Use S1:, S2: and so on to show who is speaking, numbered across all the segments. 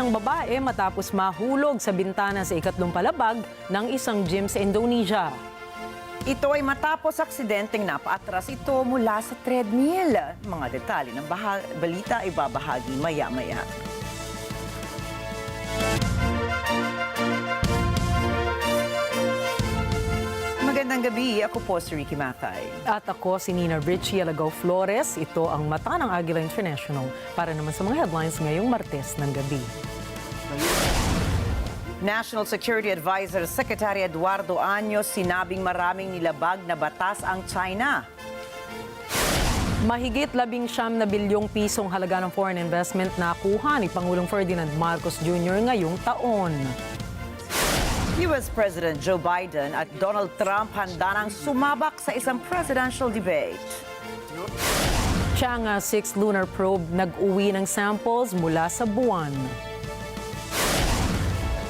S1: isang babae matapos mahulog sa bintana sa ikatlong palapag ng isang gym sa Indonesia.
S2: Ito ay matapos aksidenteng napaatras ito mula sa treadmill. Mga detalye ng balita ay babahagi maya-maya. Magandang gabi, ako po si Ricky Matay.
S1: At ako si Nina Richie Alagaw Flores. Ito ang Mata ng Agila International para naman sa mga headlines ngayong Martes ng gabi.
S2: National Security Advisor Secretary Eduardo Año sinabing maraming nilabag na batas ang China.
S1: Mahigit 19 na bilyong pisong halaga ng foreign investment na kuha ni Pangulong Ferdinand Marcos Jr. ngayong taon.
S2: US President Joe Biden at Donald Trump handa nang sumabak sa isang presidential debate.
S1: Chang'e 6 lunar probe nag-uwi ng samples mula sa buwan.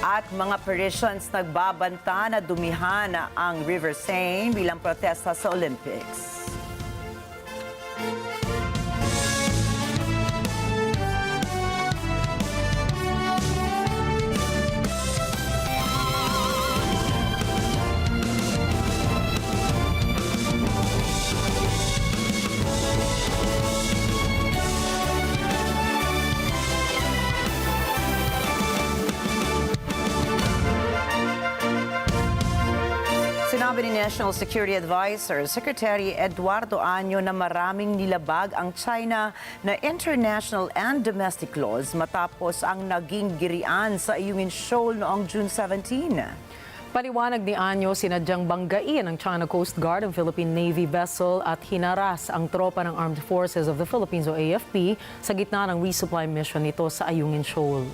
S2: At mga Parisians nagbabanta na dumihan ang River Seine bilang protesta sa Olympics. Sinabi ni National Security Advisor Secretary Eduardo Año na maraming nilabag ang China na international and domestic laws matapos ang naging girian sa Ayungin Shoal noong June 17.
S1: Paliwanag ni Año, sinadyang banggain ng China Coast Guard ang Philippine Navy vessel at hinaras ang tropa ng Armed Forces of the Philippines o AFP sa gitna ng resupply mission nito sa Ayungin Shoal.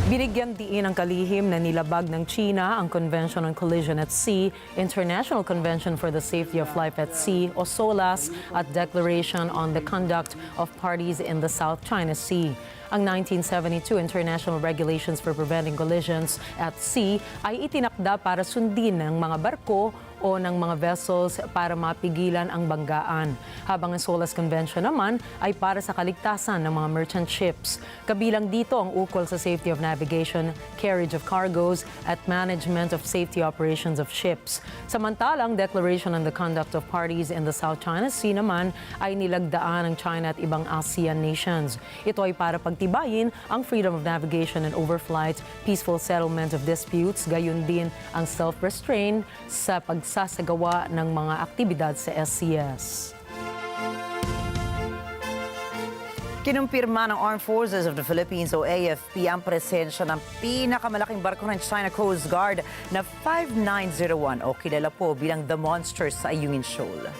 S1: Binigyan diin ang kalihim na nilabag ng China ang Convention on Collision at Sea, International Convention for the Safety of Life at Sea o SOLAS at Declaration on the Conduct of Parties in the South China Sea. Ang 1972 International Regulations for Preventing Collisions at Sea ay itinakda para sundin ng mga barko o ng mga vessels para mapigilan ang banggaan. Habang ang SOLAS Convention naman ay para sa kaligtasan ng mga merchant ships. Kabilang dito ang ukol sa safety of navigation, carriage of cargoes, at management of safety operations of ships. Samantalang Declaration on the Conduct of Parties in the South China Sea naman ay nilagdaan ng China at ibang ASEAN nations. Ito ay para pagtibayin ang freedom of navigation and overflight, peaceful settlement of disputes, gayon din ang self-restraint sa pagsasagawa ng mga aktibidad sa SCS.
S2: Kinumpirma ng Armed Forces of the Philippines o AFP ang presensya ng pinakamalaking barko ng China Coast Guard na 5901 o kilala po bilang The Monster sa Ayungin Shoal.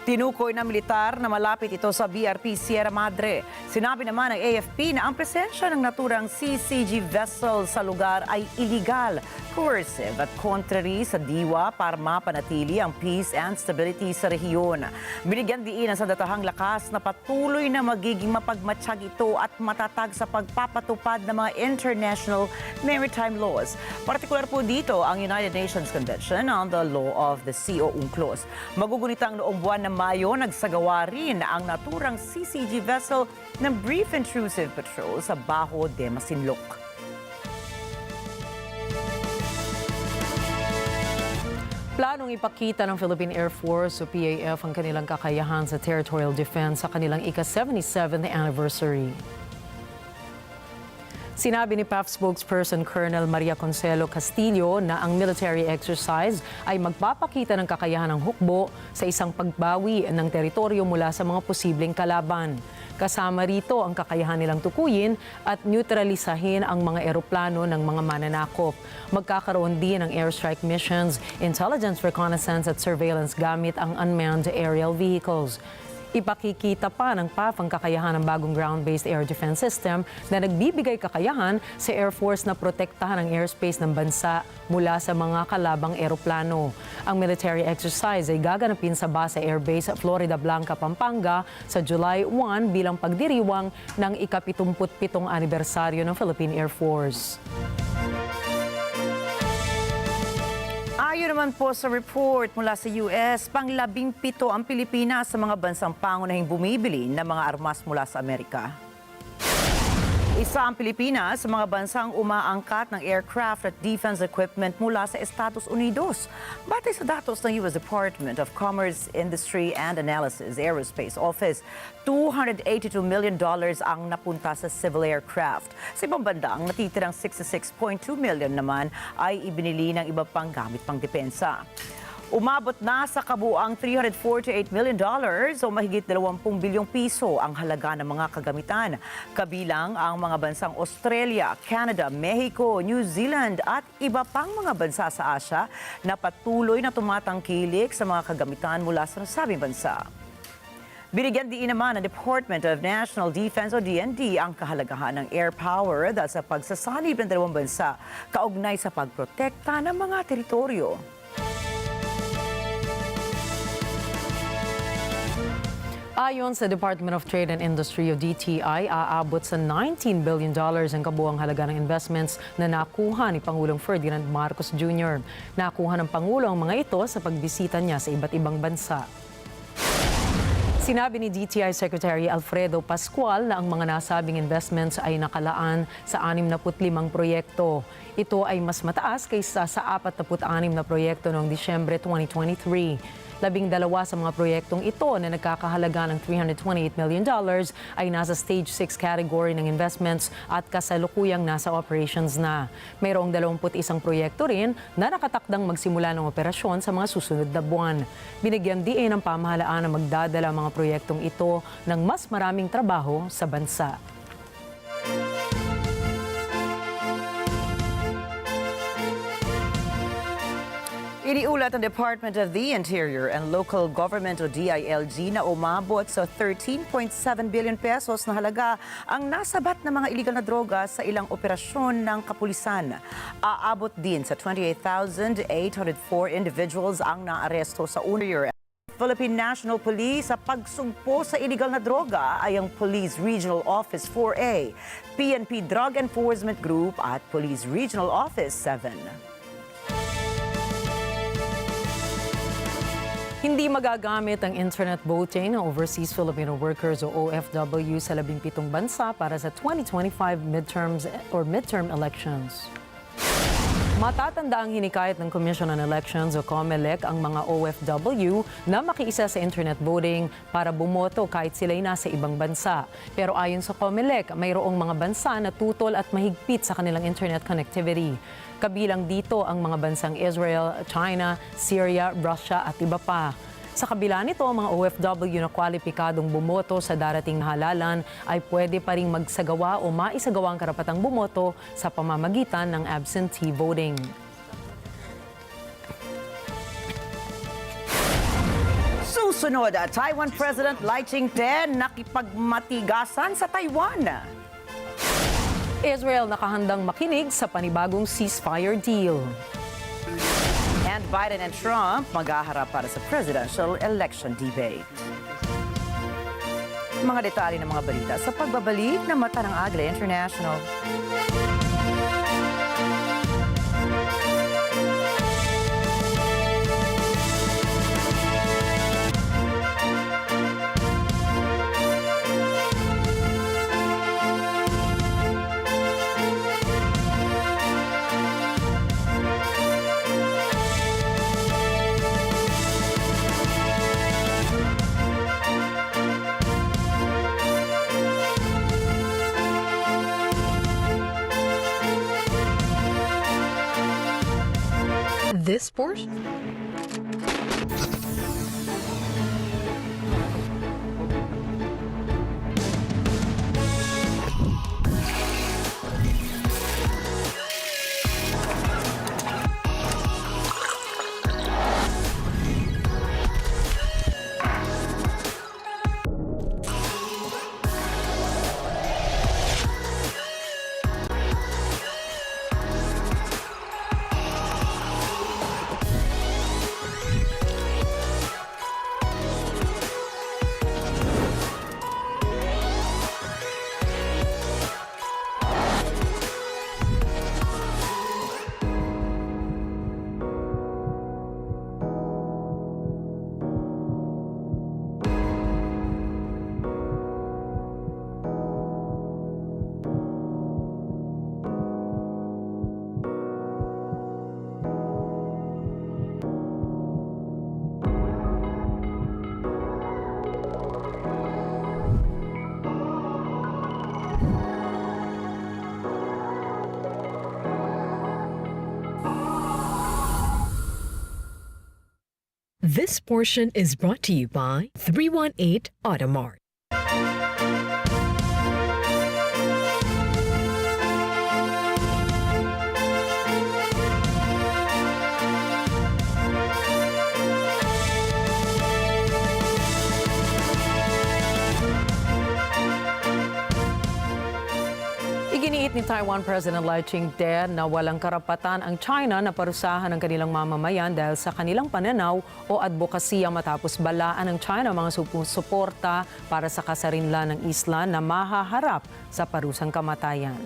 S2: Tinukoy ng militar na malapit ito sa BRP Sierra Madre. Sinabi naman ng AFP na ang presensya ng naturang CCG vessel sa lugar ay illegal, coercive at contrary sa diwa para mapanatili ang peace and stability sa rehiyon. Binigyan diin ang sandatahang lakas na patuloy na magiging mapagmatsyag ito at matatag sa pagpapatupad ng mga international maritime laws. Partikular po dito ang United Nations Convention on the Law of the Sea o UNCLOS. Magugunitang noong buwan ng Mayo, nagsagawa rin ang naturang CCG vessel ng brief intrusive patrol sa Bajo de Masinloc.
S1: Planong ipakita ng Philippine Air Force o PAF ang kanilang kakayahan sa territorial defense sa kanilang ika-77th anniversary. Sinabi ni PAF spokesperson Colonel Maria Consuelo Castillo na ang military exercise ay magpapakita ng kakayahan ng hukbo sa isang pagbawi ng teritoryo mula sa mga posibleng kalaban. Kasama rito ang kakayahan nilang tukuyin at neutralisahin ang mga eroplano ng mga mananakop. Magkakaroon din ng airstrike missions, intelligence reconnaissance at surveillance gamit ang unmanned aerial vehicles. Ipakikita pa ng PAF ang kakayahan ng bagong ground-based air defense system na nagbibigay kakayahan sa Air Force na protektahan ang airspace ng bansa mula sa mga kalabang eroplano. Ang military exercise ay gaganapin sa Basa Air Base Florida Blanca, Pampanga sa July 1 bilang pagdiriwang ng ika-77 anibersaryo ng Philippine Air Force.
S2: Ayon naman po sa report mula sa US, pang-17 ang Pilipinas sa mga bansang pangunahing bumibili ng mga armas mula sa Amerika. Isa ang Pilipinas sa mga bansang umaangkat ng aircraft at defense equipment mula sa Estados Unidos. Batay sa datos ng US Department of Commerce, Industry and Analysis Aerospace Office, $282 million ang napunta sa civil aircraft. Sa ibang banda, ang natitirang 66.2 million naman ay ibinili ng iba pang gamit pang depensa. Umabot na sa kabuang $348 million o mahigit 20 bilyong piso ang halaga ng mga kagamitan. Kabilang ang mga bansang Australia, Canada, Mexico, New Zealand at iba pang mga bansa sa Asia na patuloy na tumatangkilik sa mga kagamitan mula sa nasabing bansa. Binigyan din naman ng Department of National Defense o DND ang kahalagahan ng air power dahil sa pagsasanib ng dalawang bansa kaugnay sa pagprotekta ng mga teritoryo.
S1: Ayon sa Department of Trade and Industry o DTI, aabot sa $19 billion ang kabuang halaga ng investments na nakuha ni Pangulong Ferdinand Marcos Jr. Nakuha ng Pangulo ang mga ito sa pagbisita niya sa iba't ibang bansa. Sinabi ni DTI Secretary Alfredo Pascual na ang mga nasabing investments ay nakalaan sa 65 proyekto. Ito ay mas mataas kaysa sa 46 na proyekto noong Disyembre 2023. 12 sa mga proyektong ito na nagkakahalaga ng $328 million ay nasa Stage 6 category ng investments at kasalukuyang nasa operations na. Mayroong 21 proyekto rin na nakatakdang magsimula ng operasyon sa mga susunod na buwan. Binigyan din ng pamahalaan na magdadala ang mga proyektong ito ng mas maraming trabaho sa bansa.
S2: Iniulat ng Department of the Interior and Local Government o DILG na umabot sa 13.7 billion pesos na halaga ang nasabat ng mga illegal na droga sa ilang operasyon ng kapulisan. Aabot din sa 28,804 individuals ang naaresto sa UNIR. Philippine National Police sa pagsugpo sa illegal na droga ay ang Police Regional Office 4A, PNP Drug Enforcement Group at Police Regional Office 7.
S1: Hindi magagamit ang internet voting ng overseas Filipino workers o OFW sa 17 bansa para sa 2025 midterm elections. Matatanda ang hinikayat ng Commission on Elections o COMELEC ang mga OFW na makiisa sa internet voting para bumoto kahit sila'y nasa ibang bansa. Pero ayon sa COMELEC, mayroong mga bansa na tutol at mahigpit sa kanilang internet connectivity. Kabilang dito ang mga bansang Israel, China, Syria, Russia at iba pa. Sa kabila nito, ang mga OFW na kwalipikadong bumoto sa darating na halalan ay pwede pa ring magsagawa o maisagawa ang karapatang bumoto sa pamamagitan ng absentee voting.
S2: Susunod, Taiwan President Lai Ching-te nakipagmatigasan sa Taiwan.
S1: Israel nakahandang makinig sa panibagong ceasefire deal.
S2: And Biden and Trump maghaharap para sa presidential election debate. Mga detalye ng mga balita sa pagbabalik ng Mata ng Agila International.
S3: This portion? This portion is brought to you by 318 Automart.
S1: Iginiit ni Taiwan President Chang'e na walang karapatan ang China na parusahan ang kanilang mamamayan dahil sa kanilang pananaw o advokasya matapos balaan ng China mga suporta para sa kasarinlan ng isla na mahaharap sa parusang kamatayan.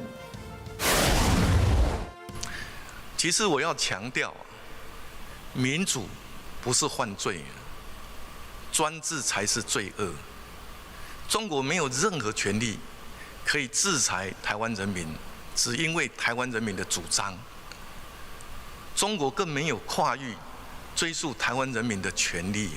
S4: 其实我要强调，民主不是犯罪，专制才是罪恶。中国没有任何权利可以制裁台湾人民，只因为台湾人民的主张。中国更没有跨越追溯台湾人民的权利。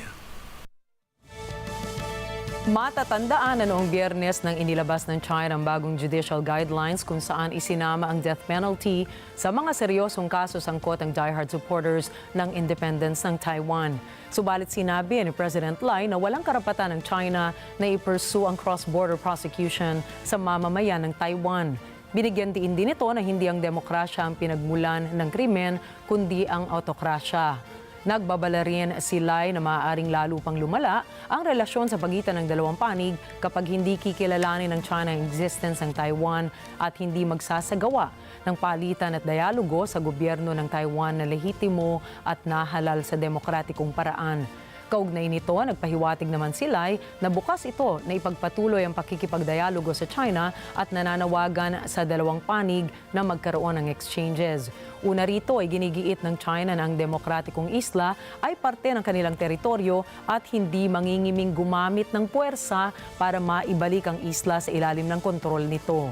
S1: Matatandaan na noong Biyernes nang inilabas ng China ang bagong judicial guidelines kung saan isinama ang death penalty sa mga seryosong kaso sangkot ang diehard supporters ng independence ng Taiwan. Subalit sinabi ni President Lai na walang karapatan ng China na i-pursue ang cross-border prosecution sa mamamayan ng Taiwan. Binigyan diin din ito na hindi ang demokrasya ang pinagmulan ng krimen kundi ang autokrasya. Nagbabala rin si Lai na maaaring lalo pang lumala ang relasyon sa pagitan ng dalawang panig kapag hindi kikilalanin ng China ang existence ng Taiwan at hindi magsasagawa ng palitan at dialogo sa gobyerno ng Taiwan na lehitimo at nahalal sa demokratikong paraan. Kaugnay nito, nagpahiwatig naman si Lai na bukas ito na ipagpatuloy ang pakikipagdialogo sa China at nananawagan sa dalawang panig na magkaroon ng exchanges. Una rito ay ginigiit ng China na ang demokratikong isla ay parte ng kanilang teritoryo at hindi mangingiming gumamit ng puwersa para maibalik ang isla sa ilalim ng kontrol nito.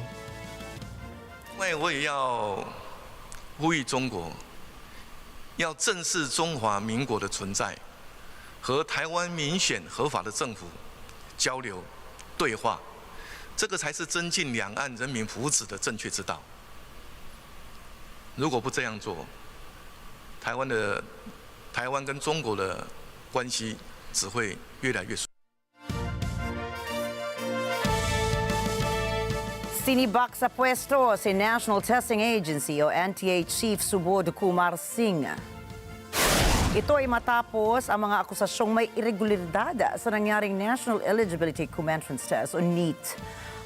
S4: 我也要呼吁中国，要正视中华民国的存在。 和台湾民选合法的政府交流对话，这个才是增进两岸人民福祉的正确之道。如果不这样做，台湾跟中国的关系只会越来越疏。
S2: Sinibak sa pwesto si National Testing Agency o NTA Chief Subodh Kumar Singh. Ito ay matapos ang mga akusasyong may irregularidad sa nangyaring National Eligibility Cum-Entrance Test o NEET.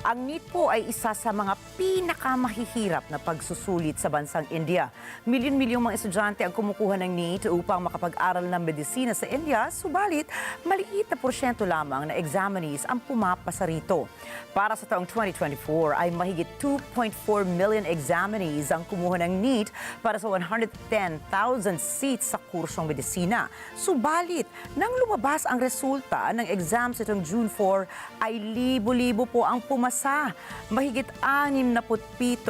S2: Ang NEET po ay isa sa mga pinakamahihirap na pagsusulit sa bansang India. Milyon-milyong mga estudyante ang kumukuha ng NEET upang makapag-aral ng medisina sa India, subalit maliit na porsyento lamang na examinees ang pumapasa rito. Para sa taong 2024 ay mahigit 2.4 million examinees ang kumuha ng NEET para sa 110,000 seats sa kursong medisina. Subalit, nang lumabas ang resulta ng exams itong June 4, ay libo-libo po ang pumasa. Mahigit 67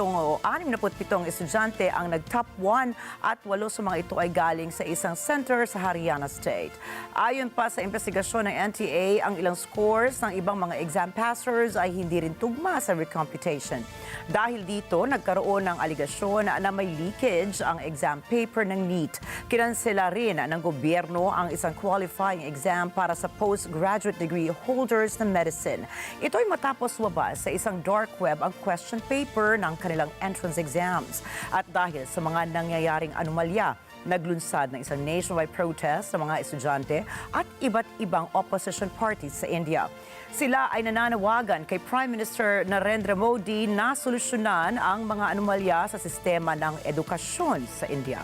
S2: estudyante ang nag-top 1 at 8 sa mga ito ay galing sa isang center sa Haryana State. Ayon pa sa investigasyon ng NTA, ang ilang scores ng ibang mga exam passers ay hindi rin tugma sa recomputation. Dahil dito, nagkaroon ng aligasyon na may leakage ang exam paper ng NEET. Kinansela rin ng gobyerno ang isang qualifying exam para sa postgraduate degree holders ng medicine. Ito ay matapos wabas sa isang dark web ang question paper ng kanilang entrance exams. At dahil sa mga nangyayaring anomalya, naglunsad ng isang nationwide protest sa mga estudyante at iba't ibang opposition parties sa India. Sila ay nananawagan kay Prime Minister Narendra Modi na solusyonan ang mga anomalya sa sistema ng edukasyon sa India.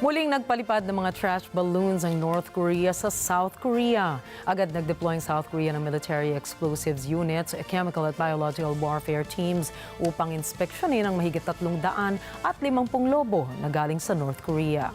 S1: Muling nagpalipad ng mga trash balloons ang North Korea sa South Korea. Agad nag-deploy ang South Korea ng military explosives units, chemical at biological warfare teams upang inspeksyonin ang mahigit 350 lobo na galing sa North Korea.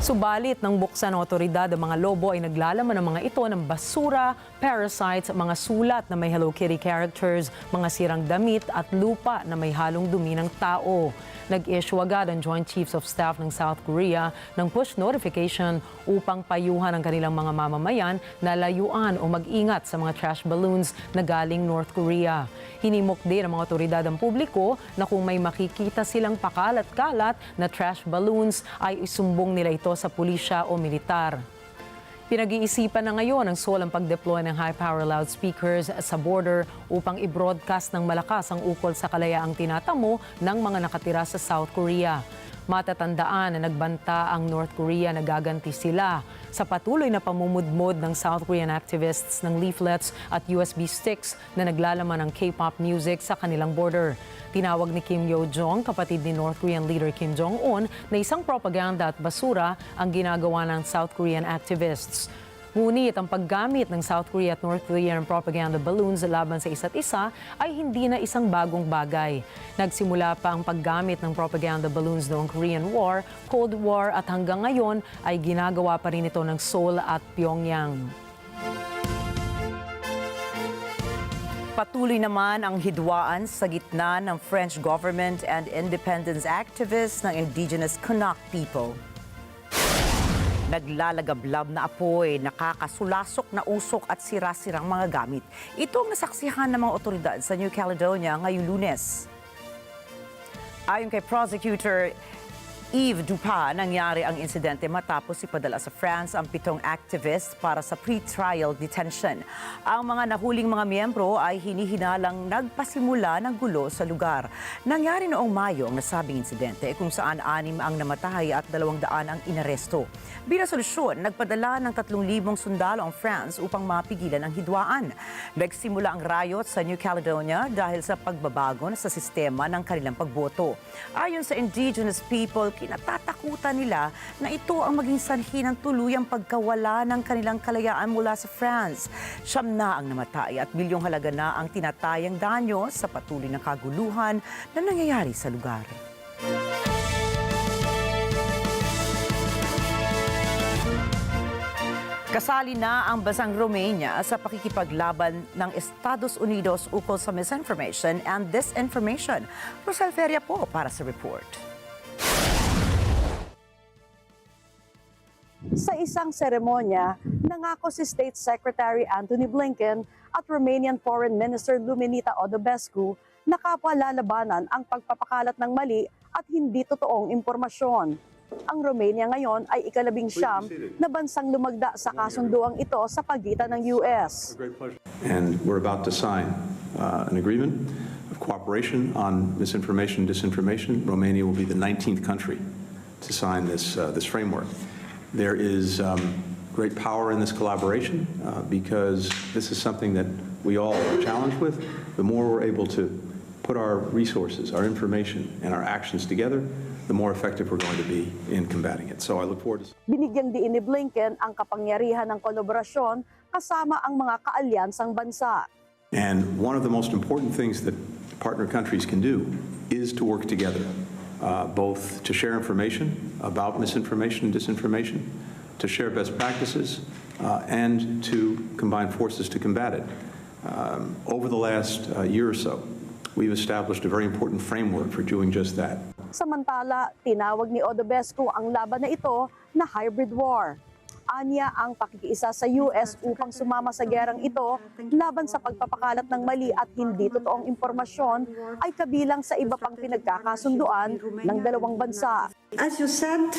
S1: Subalit nang buksan ng otoridad ang mga lobo ay naglalaman ng mga ito ng basura, parasites, mga sulat na may Hello Kitty characters, mga sirang damit at lupa na may halong dumi ng tao. Nag-issue agad ang Joint Chiefs of Staff ng South Korea ng push notification upang payuhan ang kanilang mga mamamayan na layuan o mag-ingat sa mga trash balloons na galing North Korea. Hinimok din ng mga otoridad ang publiko na kung may makikita silang pakalat-kalat na trash balloons ay isumbong nila ito sa pulisya o militar. Pinag-iisipan na ngayon ang Seoul ang pag-deploy ng high-power loudspeakers sa border upang i-broadcast ng malakas ang ukol sa kalayaang tinatamo ng mga nakatira sa South Korea. Matatandaan na nagbanta ang North Korea na gaganti sila sa patuloy na pamumudmod ng South Korean activists ng leaflets at USB sticks na naglalaman ng K-pop music sa kanilang border. Tinawag ni Kim Yo-jong, kapatid ni North Korean leader Kim Jong-un, na isang propaganda at basura ang ginagawa ng South Korean activists. Ngunit ang paggamit ng South Korea at North Korean propaganda balloons laban sa isa't isa ay hindi na isang bagong bagay. Nagsimula pa ang paggamit ng propaganda balloons noong Korean War, Cold War at hanggang ngayon ay ginagawa pa rin ito ng Seoul at Pyongyang.
S2: Patuloy naman ang hidwaan sa gitna ng French government and independence activists ng indigenous Kanak people. Naglalagablab na apoy, nakakasulasok na usok at sira-sirang mga gamit. Ito ang nasaksihan ng mga otoridad sa New Caledonia ngayong Lunes. Ayon kay Prosecutor Yves Dupas, nangyari ang insidente matapos ipadala sa France ang 7 activists para sa pre-trial detention. Ang mga nahuling mga miyembro ay hinihinalang nagpasimula ng gulo sa lugar. Nangyari noong Mayo ang nasabing insidente kung saan 6 ang namatay at 200 ang inaresto. Bilang solusyon, nagpadala ng 3,000 sundalo ang France upang mapigilan ang hidwaan. Nagsimula ang riot sa New Caledonia dahil sa pagbabago sa sistema ng kanilang pagboto. Ayon sa indigenous people, kinatatakutan nila na ito ang maging sanhi ng tuluyang pagkawala ng kanilang kalayaan mula sa France. 9 na ang namatay at bilyong halaga na ang tinatayang danyo sa patuloy na kaguluhan na nangyayari sa lugar. Kasali na ang bansang Romania sa pakikipaglaban ng Estados Unidos ukol sa misinformation and disinformation. Rosel Feria po para sa report.
S5: Sa isang seremonya, nangako si State Secretary Antony Blinken at Romanian Foreign Minister Luminița Odobescu na kapwa lalabanan ang pagpapakalat ng mali at hindi totoong impormasyon. Ang Romania ngayon ay ika-19 na bansang lumagda sa kasunduang ito sa pagitan ng US.
S6: And we're about to sign an agreement of cooperation on misinformation and disinformation. Romania will be the 19th country to sign this framework. There is great power in this collaboration because this is something that we all are challenged with. The more we're able to put our resources, our information, and our actions together, the more effective we're going to be in combating it. So I look forward to...
S5: Binigyang diin ni Blinken ang kapangyarihan ng kolaborasyon kasama ang mga kaalyansang bansa.
S6: And one of the most important things that partner countries can do is to work together, both to share information about misinformation and disinformation, to share best practices, and to combine forces to combat it. Over the last year or so, we've established a very important framework for doing just that.
S5: Samantala, tinawag ni Odobescu ang laban na ito na hybrid war. Anya ang pakikiisa sa US upang sumama sa gerang ito laban sa pagpapakalat ng mali at hindi totoong impormasyon ay kabilang sa iba pang pinagkakasunduan ng dalawang bansa.
S7: As you said,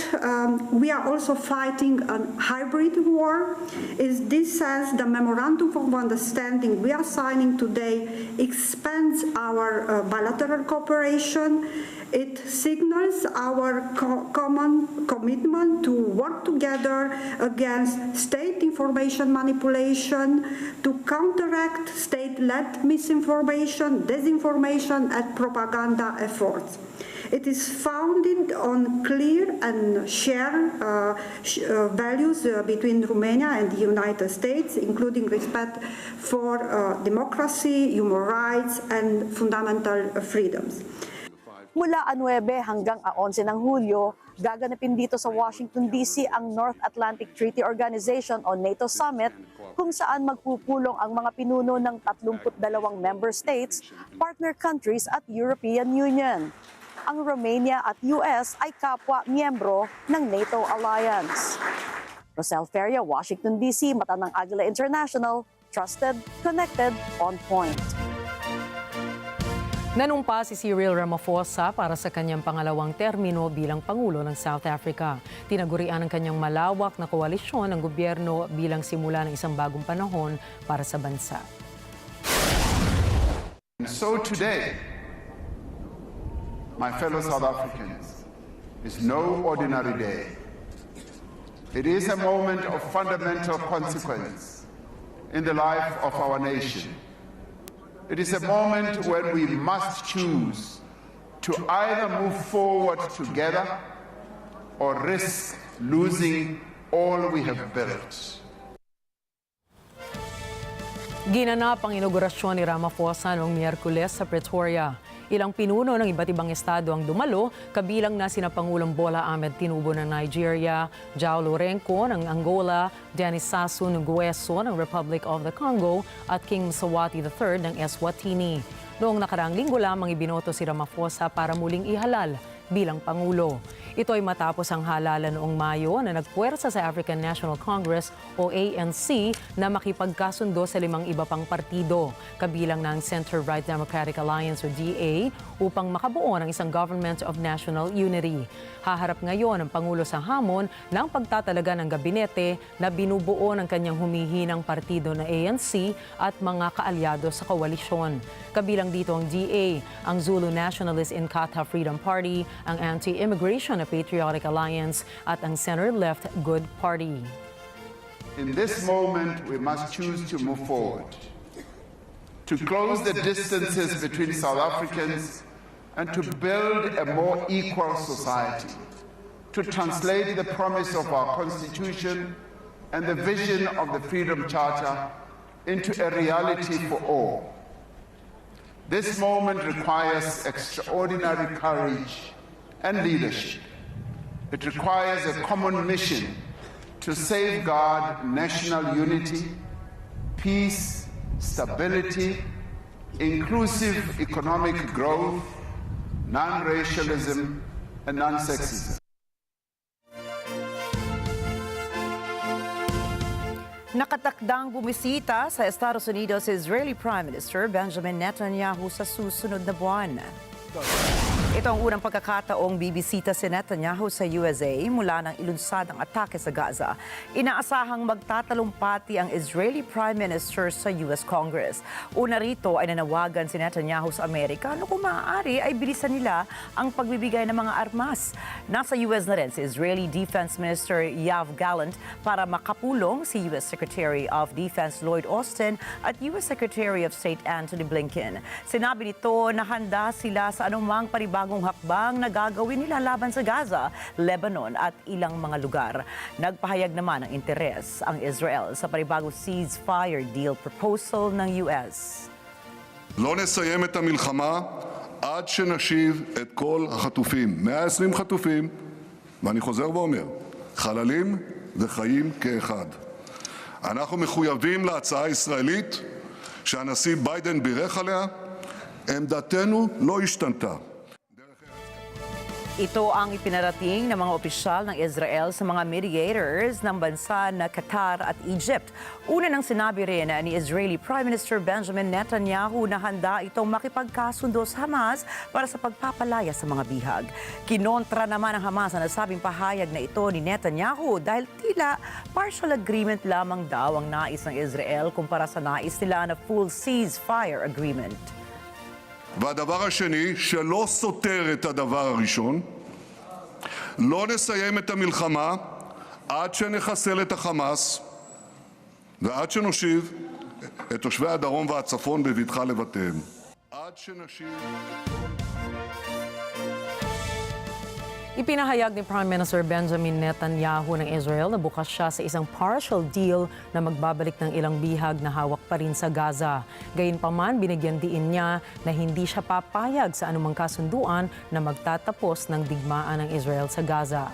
S7: we are also fighting a hybrid war. In this sense, the Memorandum of Understanding we are signing today expands our bilateral cooperation. It signals our common commitment to work together against state information manipulation, to counteract state-led misinformation, disinformation, and propaganda efforts. It is founded on clear and shared values between Romania and the United States, including respect for democracy, human rights, and fundamental freedoms.
S5: Mula 9 hanggang 11 ng Hulyo, gaganapin dito sa Washington, D.C. ang North Atlantic Treaty Organization o NATO Summit kung saan magpupulong ang mga pinuno ng 32 member states, partner countries at European Union. Ang Romania at US ay kapwa miyembro ng NATO Alliance. Rosel Feria, Washington, D.C., mata ng Agila International, trusted, connected, on point.
S1: Nanumpa si Cyril Ramaphosa para sa kanyang pangalawang termino bilang Pangulo ng South Africa. Tinagurian ang kanyang malawak na koalisyon ng gobyerno bilang simula ng isang bagong panahon para sa bansa.
S8: And so today, my fellow South Africans, is no ordinary day. It is a moment of fundamental consequence in the life of our nation. It is a moment when we must choose to either move forward together or risk losing all we have built.
S1: Ginanap ang inaugurasyon ni Ramaphosa noong Miyerkules sa Pretoria. Ilang pinuno ng iba't ibang estado ang dumalo, kabilang na sina Pangulong Bola Ahmed Tinubu ng Nigeria, João Lourenço ng Angola, Denis Sassou Nguesso ng Republic of the Congo at King Mswati III ng Eswatini. Noong nakaraang linggo lamang ibinoto si Ramaphosa para muling ihalal bilang Pangulo. Ito ay matapos ang halalan noong Mayo na nagpuwersa sa African National Congress o ANC na makipagkasundo sa 5 iba pang partido, kabilang ng Center-Right Democratic Alliance o DA, upang makabuo ng isang Government of National Unity. Haharap ngayon ang Pangulo sa hamon ng pagtatalaga ng gabinete na binubuo ng kanyang humihinang partido na ANC at mga kaalyado sa koalisyon. Kabilang dito ang DA, ang Zulu Nationalist Inkatha Freedom Party, ang Anti-Immigration na Patriotic Alliance at ang center-left Good Party.
S8: In this moment, we must choose to move forward, to close the distances between South Africans and to build a more equal society, to translate the promise of our Constitution and the vision of the Freedom Charter into a reality for all. This moment requires extraordinary courage and leadership. It requires a common mission to safeguard national unity, peace, stability, inclusive economic growth, non-racialism, and non-sexism.
S2: Nakatakdang bumisita sa Estados Unidos si Israeli Prime Minister Benjamin Netanyahu sa susunod na buwan. Ito ang unang pagkakataong bibisita si Netanyahu sa USA mula nang ilunsad ang atake sa Gaza. Inaasahang magtatalumpati ang Israeli Prime Minister sa US Congress. Una rito ay nanawagan si Netanyahu sa Amerika na kung maaari ay bilisan nila ang pagbibigay ng mga armas. Nasa US na rin si Israeli Defense Minister Yoav Gallant para makapulong si US Secretary of Defense Lloyd Austin at US Secretary of State Antony Blinken. Sinabi nito na handa sila sa anumang panibagong hakbang na gagawin nila laban sa Gaza, Lebanon at ilang mga lugar. Nagpahayag naman ng interes ang Israel sa panibagong ceasefire deal proposal ng US.
S9: לא נסיים את המלחמה עד שנשיב את כל החטופים. 120 חטופים, ואני חוזר ואומר, חללים וחיים כאחד. אנחנו מחויבים להצעה הישראלית שהנשיא ביידן בירך עליה. עמדתנו לא השתנתה.
S2: Ito ang ipinarating ng mga opisyal ng Israel sa mga mediators ng bansa na Qatar at Egypt. Una nang sinabi rin ni Israeli Prime Minister Benjamin Netanyahu na handa itong makipagkasundo sa Hamas para sa pagpapalaya sa mga bihag. Kinontra naman ng Hamas ang nasabing pahayag na ito ni Netanyahu dahil tila partial agreement lamang daw ang nais ng Israel kumpara sa nais nila na full ceasefire agreement.
S9: והדבר השני, שלא סותר את הדבר הראשון, לא נסיים את המלחמה עד שנחסל את החמאס ועד שנושיב את תושבי הדרום והצפון בבטחה לבתיהם. עד שנשיב...
S1: Ipinahayag ni Prime Minister Benjamin Netanyahu ng Israel na bukas siya sa isang partial deal na magbabalik ng ilang bihag na hawak pa rin sa Gaza. Gayunpaman, binigyan diin niya na hindi siya papayag sa anumang kasunduan na magtatapos ng digmaan ng Israel sa Gaza.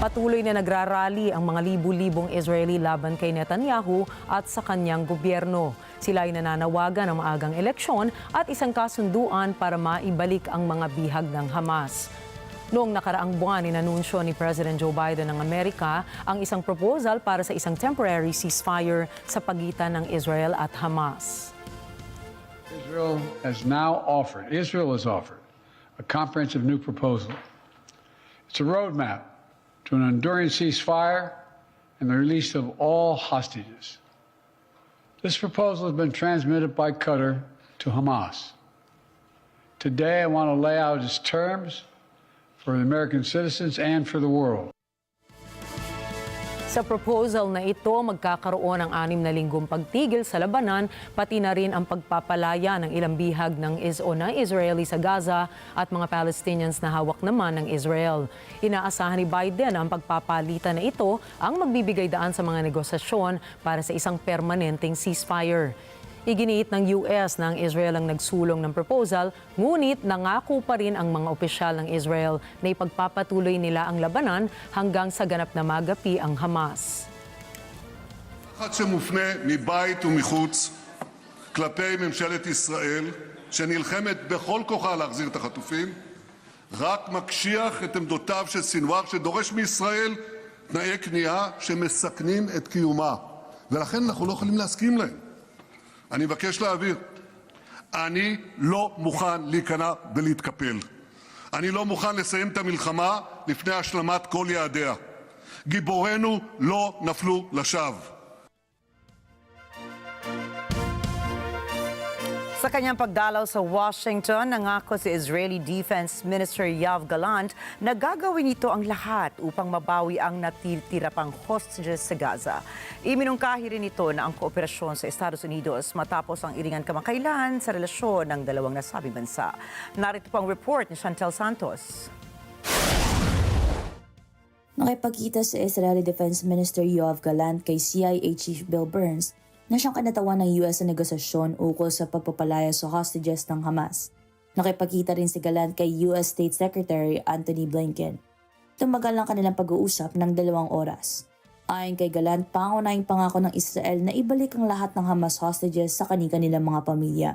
S1: Patuloy na nagrarally ang mga libu-libong Israeli laban kay Netanyahu at sa kanyang gobyerno. Sila ay nananawagan ng maagang eleksyon at isang kasunduan para maibalik ang mga bihag ng Hamas. Noong nakaraang buwan, inanunsyo ni President Joe Biden ng Amerika ang isang proposal para sa isang temporary ceasefire sa pagitan ng Israel at Hamas.
S10: Israel has offered a comprehensive new proposal. It's a roadmap to an enduring ceasefire and the release of all hostages. This proposal has been transmitted by Qatar to Hamas. Today, I want to lay out its terms for the American citizens and for the world.
S1: Sa proposal na ito, magkakaroon ng 6 na linggong pagtigil sa labanan, pati na rin ang pagpapalaya ng ilang bihag ng Israeli sa Gaza at mga Palestinians na hawak naman ng Israel. Inaasahan ni Biden ang pagpapalitan na ito ang magbibigay daan sa mga negosasyon para sa isang permanenteng ceasefire. Iginiit ng US na ang Israel ang nagsulong ng proposal, ngunit nangako pa rin ang mga opisyal ng Israel na ipagpapatuloy nila ang labanan hanggang sa ganap na magapi ang Hamas.
S9: לחץ שמופנה מבית ומחוץ כלפי ממשלת ישראל, שנלחמת בכל כוחה להחזיר את החטופים, רק מקשיח את עמדותיו של סנוואר שדורש מישראל תנאי כניעה שמסכנים את קיומה. ולכן אנחנו לא יכולים להסכים להם. אני מבקש להעביר, אני לא מוכן להיכנע ולהתקפל. אני לא מוכן לסיים את המלחמה לפני השלמת כל יעדיה. גיבורינו לא נפלו לשווא.
S2: Sa kanyang pagdalaw sa Washington, nangako si Israeli Defense Minister Yoav Gallant na gagawin ito ang lahat upang mabawi ang natitira pang hostages sa Gaza. Iminungkahi rin ito na ang kooperasyon sa Estados Unidos matapos ang iringan kamakailan sa relasyon ng dalawang nasabing bansa. Narito pang report ni Chantel Santos.
S11: Nakipagkita si Israeli Defense Minister Yoav Gallant kay CIA Chief Bill Burns na siyang kanatawan ng US sa negosasyon ukol sa pagpapalaya sa hostages ng Hamas. Nakipagkita rin si Gallant kay US State Secretary Antony Blinken. Tumagal ang kanilang pag-uusap ng 2 oras. Ayon kay Gallant, pangunahing pangako ng Israel na ibalik ang lahat ng Hamas hostages sa kanilang mga pamilya.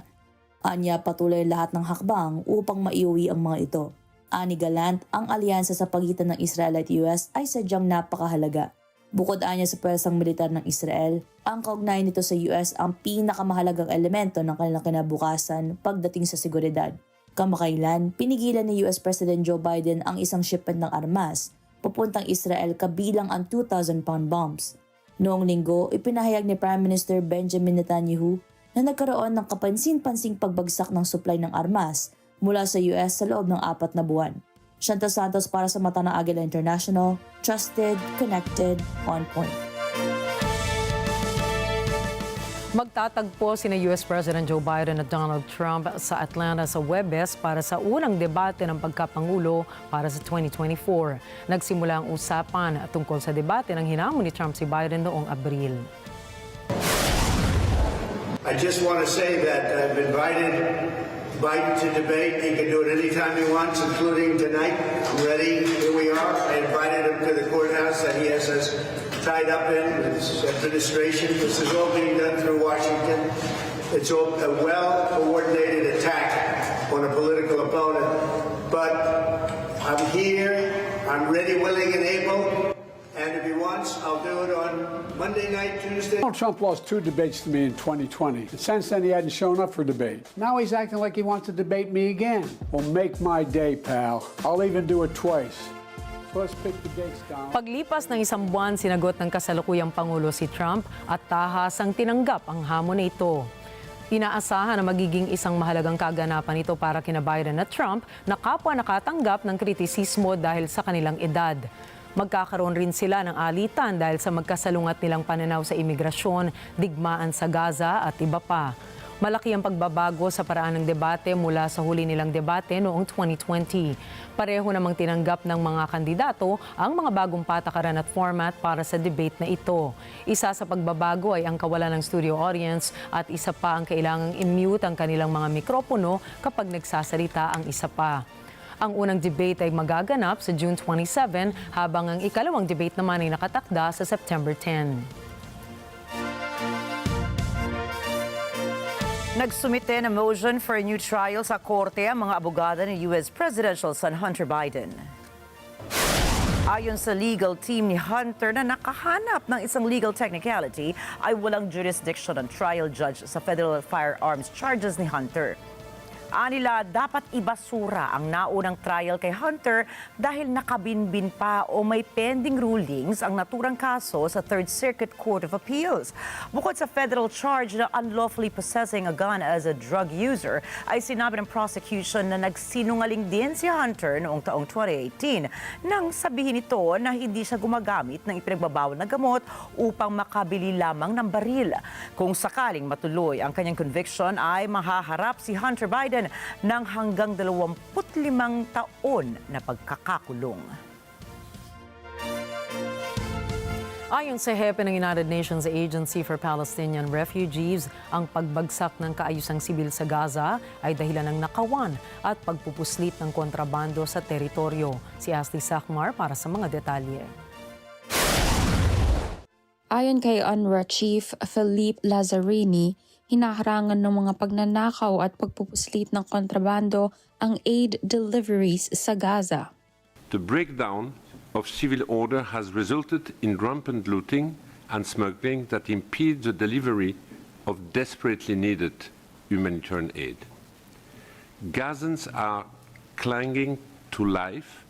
S11: Anya, patuloy lahat ng hakbang upang maiuwi ang mga ito. Ani Gallant, ang alyansa sa pagitan ng Israel at US ay sadyang napakahalaga. Bukod anya sa pwersang militar ng Israel, ang kaugnayan nito sa US ang pinakamahalagang elemento ng kanilang kinabukasan pagdating sa seguridad. Kamakailan, pinigilan ni US President Joe Biden ang isang shipment ng armas papuntang Israel kabilang ang 2,000-pound bombs. Noong linggo, ipinahayag ni Prime Minister Benjamin Netanyahu na nagkaroon ng kapansin-pansing pagbagsak ng supply ng armas mula sa US sa loob ng 4 na buwan. Chantal Santos para sa Mata ng Agila International, trusted, connected, on point.
S1: Magtatagpo sina US President Joe Biden at Donald Trump sa Atlanta sa Huwebes para sa unang debate ng pagkapangulo para sa 2024. Nagsimula ang usapan tungkol sa debate ng hinamon ni Trump si Biden noong Abril.
S12: I just want to say that I've invited Biden to debate. He can do it anytime he wants, including tonight. I'm ready. Here we are. I invited him to the courthouse that he has us tied up in with his administration. This is all being done through Washington. It's all a well-coordinated attack on a political opponent. But I'm here. I'm ready, willing, and able. And if he wants, I'll do it on Monday night, Tuesday.
S10: Donald Trump lost 2 debates to me in 2020. And since then, he hadn't shown up for debate. Now he's acting like he wants to debate me again. Well, make my day, pal. I'll even do it twice. So let's pick the dates, Donald.
S1: Paglipas ng 1 buwan, sinagot ng kasalukuyang Pangulo si Trump at tahasang tinanggap ang hamon na ito. Inaasahan na magiging isang mahalagang kaganapan ito para kina Biden at Trump na kapwa nakatanggap ng kritisismo dahil sa kanilang edad. Magkakaroon rin sila ng alitan dahil sa magkasalungat nilang pananaw sa imigrasyon, digmaan sa Gaza at iba pa. Malaki ang pagbabago sa paraan ng debate mula sa huli nilang debate noong 2020. Pareho namang tinanggap ng mga kandidato ang mga bagong patakaran at format para sa debate na ito. Isa sa pagbabago ay ang kawalan ng studio audience at isa pa ang kailangang i-mute ang kanilang mga mikropono kapag nagsasalita ang isa pa. Ang unang debate ay magaganap sa June 27 habang ang ikalawang debate naman ay nakatakda sa September 10.
S2: Nagsumite ng motion for a new trial sa korte ang mga abogado ni US Presidential son Hunter Biden. Ayon sa legal team ni Hunter na nakahanap ng isang legal technicality, ay walang jurisdiction ng trial judge sa federal firearms charges ni Hunter. Anila, dapat ibasura ang naunang trial kay Hunter dahil nakabinbin pa o may pending rulings ang naturang kaso sa Third Circuit Court of Appeals. Bukod sa federal charge na unlawfully possessing a gun as a drug user, ay sinabi ng prosecution na nagsinungaling din si Hunter noong taong 2018 nang sabihin ito na hindi siya gumagamit ng ipinagbabawal na gamot upang makabili lamang ng baril. Kung sakaling matuloy ang kanyang conviction, ay mahaharap si Hunter Biden ng hanggang 25 taon na pagkakakulong.
S1: Ayon sa hepe ng United Nations Agency for Palestinian Refugees, ang pagbagsak ng kaayusang sibil sa Gaza ay dahilan ng nakawan at pagpupuslit ng kontrabando sa teritoryo. Si Ashley Sakmar para sa mga detalye.
S13: Ayon kay UNRWA Chief Philippe Lazzarini, hinaharangan ng mga pagnanakaw at pagpupuslit ng kontrabando ang aid deliveries sa Gaza.
S14: The breakdown of civil order has resulted in rampant looting and smuggling that impede the delivery of desperately needed humanitarian aid. Gazans are clinging to life,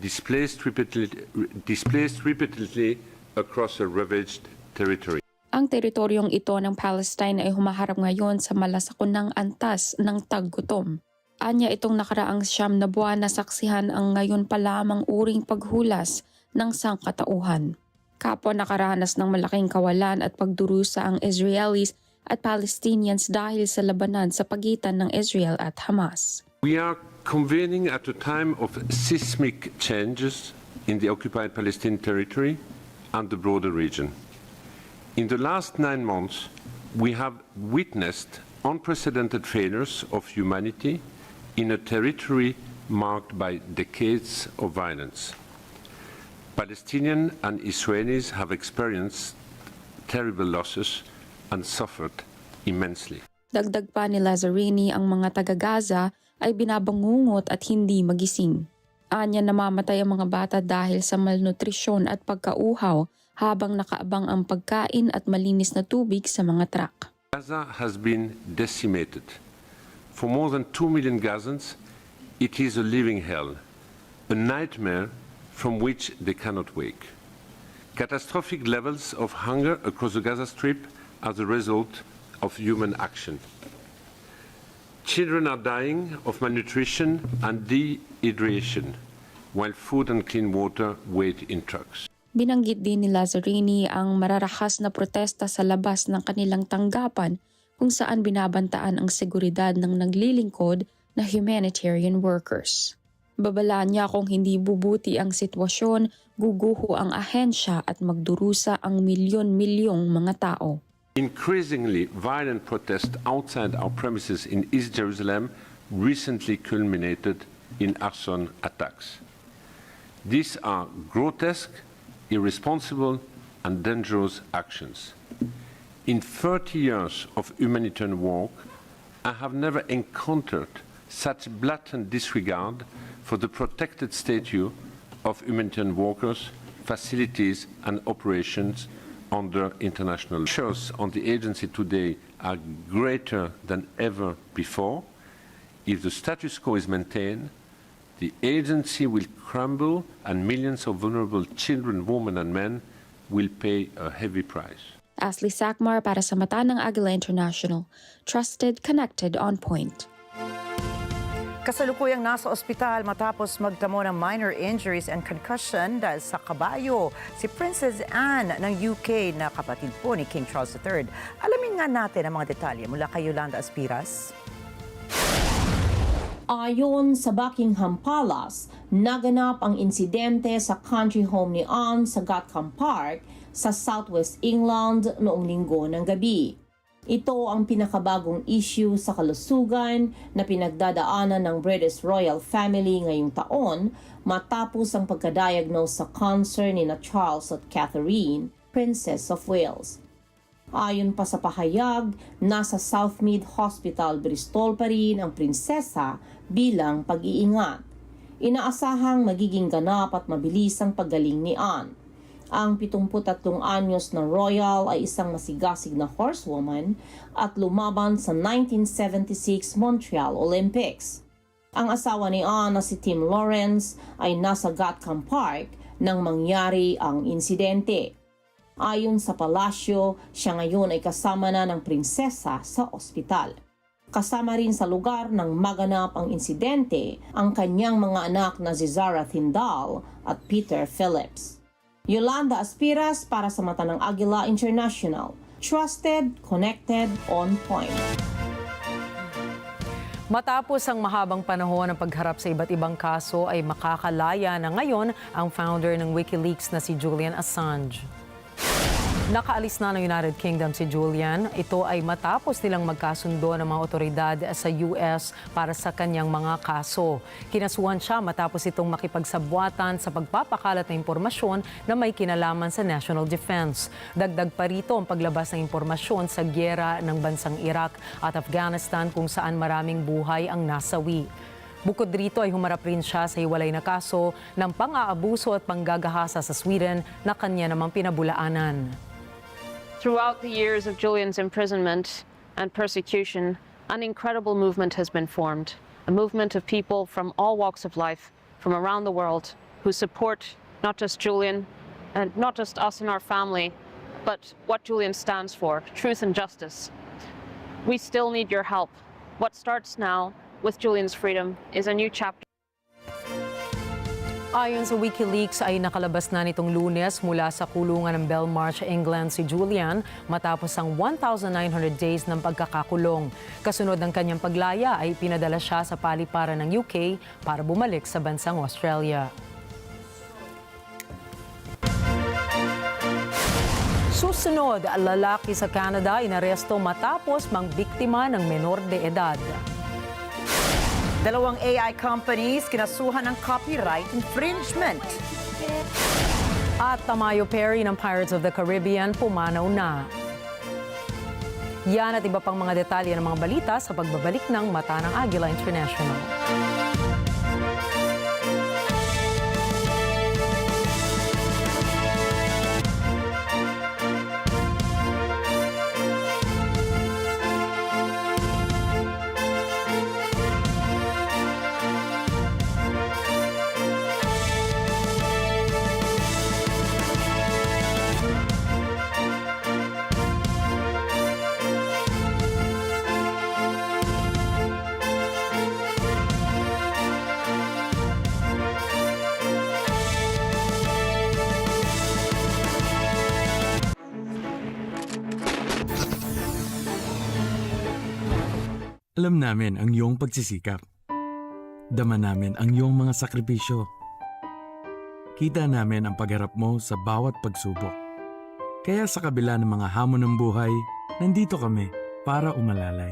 S14: displaced repeatedly across a ravaged territory.
S13: Ang teritoryong ito ng Palestine ay humaharap ngayon sa malasakunang antas ng taggutom. Anya itong nakaraang 9 na buwan na saksihan ang ngayon pa lamang uring paghulas ng sangkatauhan. Kapwa nakaranas ng malaking kawalan at pagdurusa ang Israelis at Palestinians dahil sa labanan sa pagitan ng Israel at Hamas.
S14: We are convening at a time of seismic changes in the occupied Palestinian territory and the broader region. In the last 9 months, we have witnessed unprecedented failures of humanity in a territory marked by decades of violence. Palestinians and Israelis have experienced terrible losses and suffered immensely.
S13: Dagdag pa ni Lazzarini, ang mga taga-Gaza ay binabangungot at hindi magising. Anya, namamatay ang mga bata dahil sa malnutrisyon at pagkauhaw habang nakaabang ang pagkain at malinis na tubig sa mga truck.
S14: Gaza has been decimated. For more than 2 million Gazans, it is a living hell, a nightmare from which they cannot wake. Catastrophic levels of hunger across the Gaza Strip are the result of human action. Children are dying of malnutrition and dehydration, while food and clean water wait in trucks.
S13: Binanggit din ni Lazzarini ang mararahas na protesta sa labas ng kanilang tanggapan kung saan binabantaan ang seguridad ng naglilingkod na humanitarian workers. Babalaan niya kung hindi bubuti ang sitwasyon, guguho ang ahensya at magdurusa ang milyon-milyong mga tao.
S14: Increasingly violent protests outside our premises in East Jerusalem recently culminated in arson attacks. These are grotesque, irresponsible and dangerous actions. In 30 years of humanitarian work, I have never encountered such blatant disregard for the protected status of humanitarian workers, facilities and operations under international law. Pressures on the agency today are greater than ever before. If the status quo is maintained, the agency will crumble and millions of vulnerable children, women and men will pay a heavy price.
S13: Ashley Sakmar para sa Mata ng Agila International. Trusted, connected, on point.
S2: Kasalukuyang nasa ospital matapos magtamo ng minor injuries and concussion dahil sa kabayo si Princess Anne ng UK na kapatid po ni King Charles III. Alamin nga natin ang mga detalye mula kay Yolanda Aspiras.
S15: Ayon sa Buckingham Palace, naganap ang insidente sa country home ni Anne sa Gatcombe Park sa Southwest England noong Linggo ng gabi. Ito ang pinakabagong issue sa kalusugan na pinagdadaanan ng British royal family ngayong taon matapos ang pagkadiagnose sa cancer ni na Charles at Catherine, Princess of Wales. Ayon pa sa pahayag, nasa Southmead Hospital, Bristol pa rin ang prinsesa bilang pag-iingat. Inaasahang magiging ganap at mabilis ang paggaling ni Anne. Ang 73 anyos na royal ay isang masigasig na horsewoman at lumaban sa 1976 Montreal Olympics. Ang asawa ni Anne na si Tim Lawrence ay nasa Gatcombe Park nang mangyari ang insidente. Ayon sa palasyo, siya ngayon ay kasama na ng prinsesa sa ospital. Kasama rin sa lugar nang maganap ang insidente ang kanyang mga anak na si Zara Tyndall at Peter Phillips. Yolanda Aspiras para sa Mata ng Agila International. Trusted, connected, on point.
S1: Matapos ang mahabang panahon ng pagharap sa iba't ibang kaso ay makakalaya na ngayon ang founder ng WikiLeaks na si Julian Assange. Nakaalis na ng United Kingdom si Julian. Ito ay matapos nilang magkasundo ng mga otoridad sa US para sa kanyang mga kaso. Kinasuhan siya matapos itong makipagsabwatan sa pagpapakalat ng impormasyon na may kinalaman sa national defense. Dagdag pa rito ang paglabas ng impormasyon sa giyera ng bansang Iraq at Afghanistan kung saan maraming buhay ang nasawi. Bukod rito ay humarap rin siya sa hiwalay na kaso ng pang-aabuso at panggagahasa sa Sweden na kanya namang pinabulaanan.
S16: Throughout the years of Julian's imprisonment and persecution, an incredible movement has been formed. A movement of people from all walks of life, from around the world, who support not just Julian and not just us and our family, but what Julian stands for, truth and justice. We still need your help. What starts now with Julian's freedom is a new chapter.
S1: Ayon sa WikiLeaks ay nakalabas na nitong Lunes mula sa kulungan ng Belmarsh, England si Julian matapos ang 1,900 days ng pagkakakulong. Kasunod ng kanyang paglaya ay pinadala siya sa paliparan ng UK para bumalik sa bansang Australia. Susunod, lalaki sa Canada inaresto matapos mangbiktima ng menor de edad.
S2: Dalawang AI companies kinasuhan ng copyright infringement.
S1: At Tamayo Perry ng Pirates of the Caribbean pumanaw na. Yan at iba pang mga detalye ng mga balita sa pagbabalik ng Mata ng Agila International.
S17: Alam namin ang iyong pagsisikap. Dama namin ang iyong mga sakripisyo. Kita namin ang pagharap mo sa bawat pagsubok. Kaya sa kabila ng mga hamon ng buhay, nandito kami para umalalay.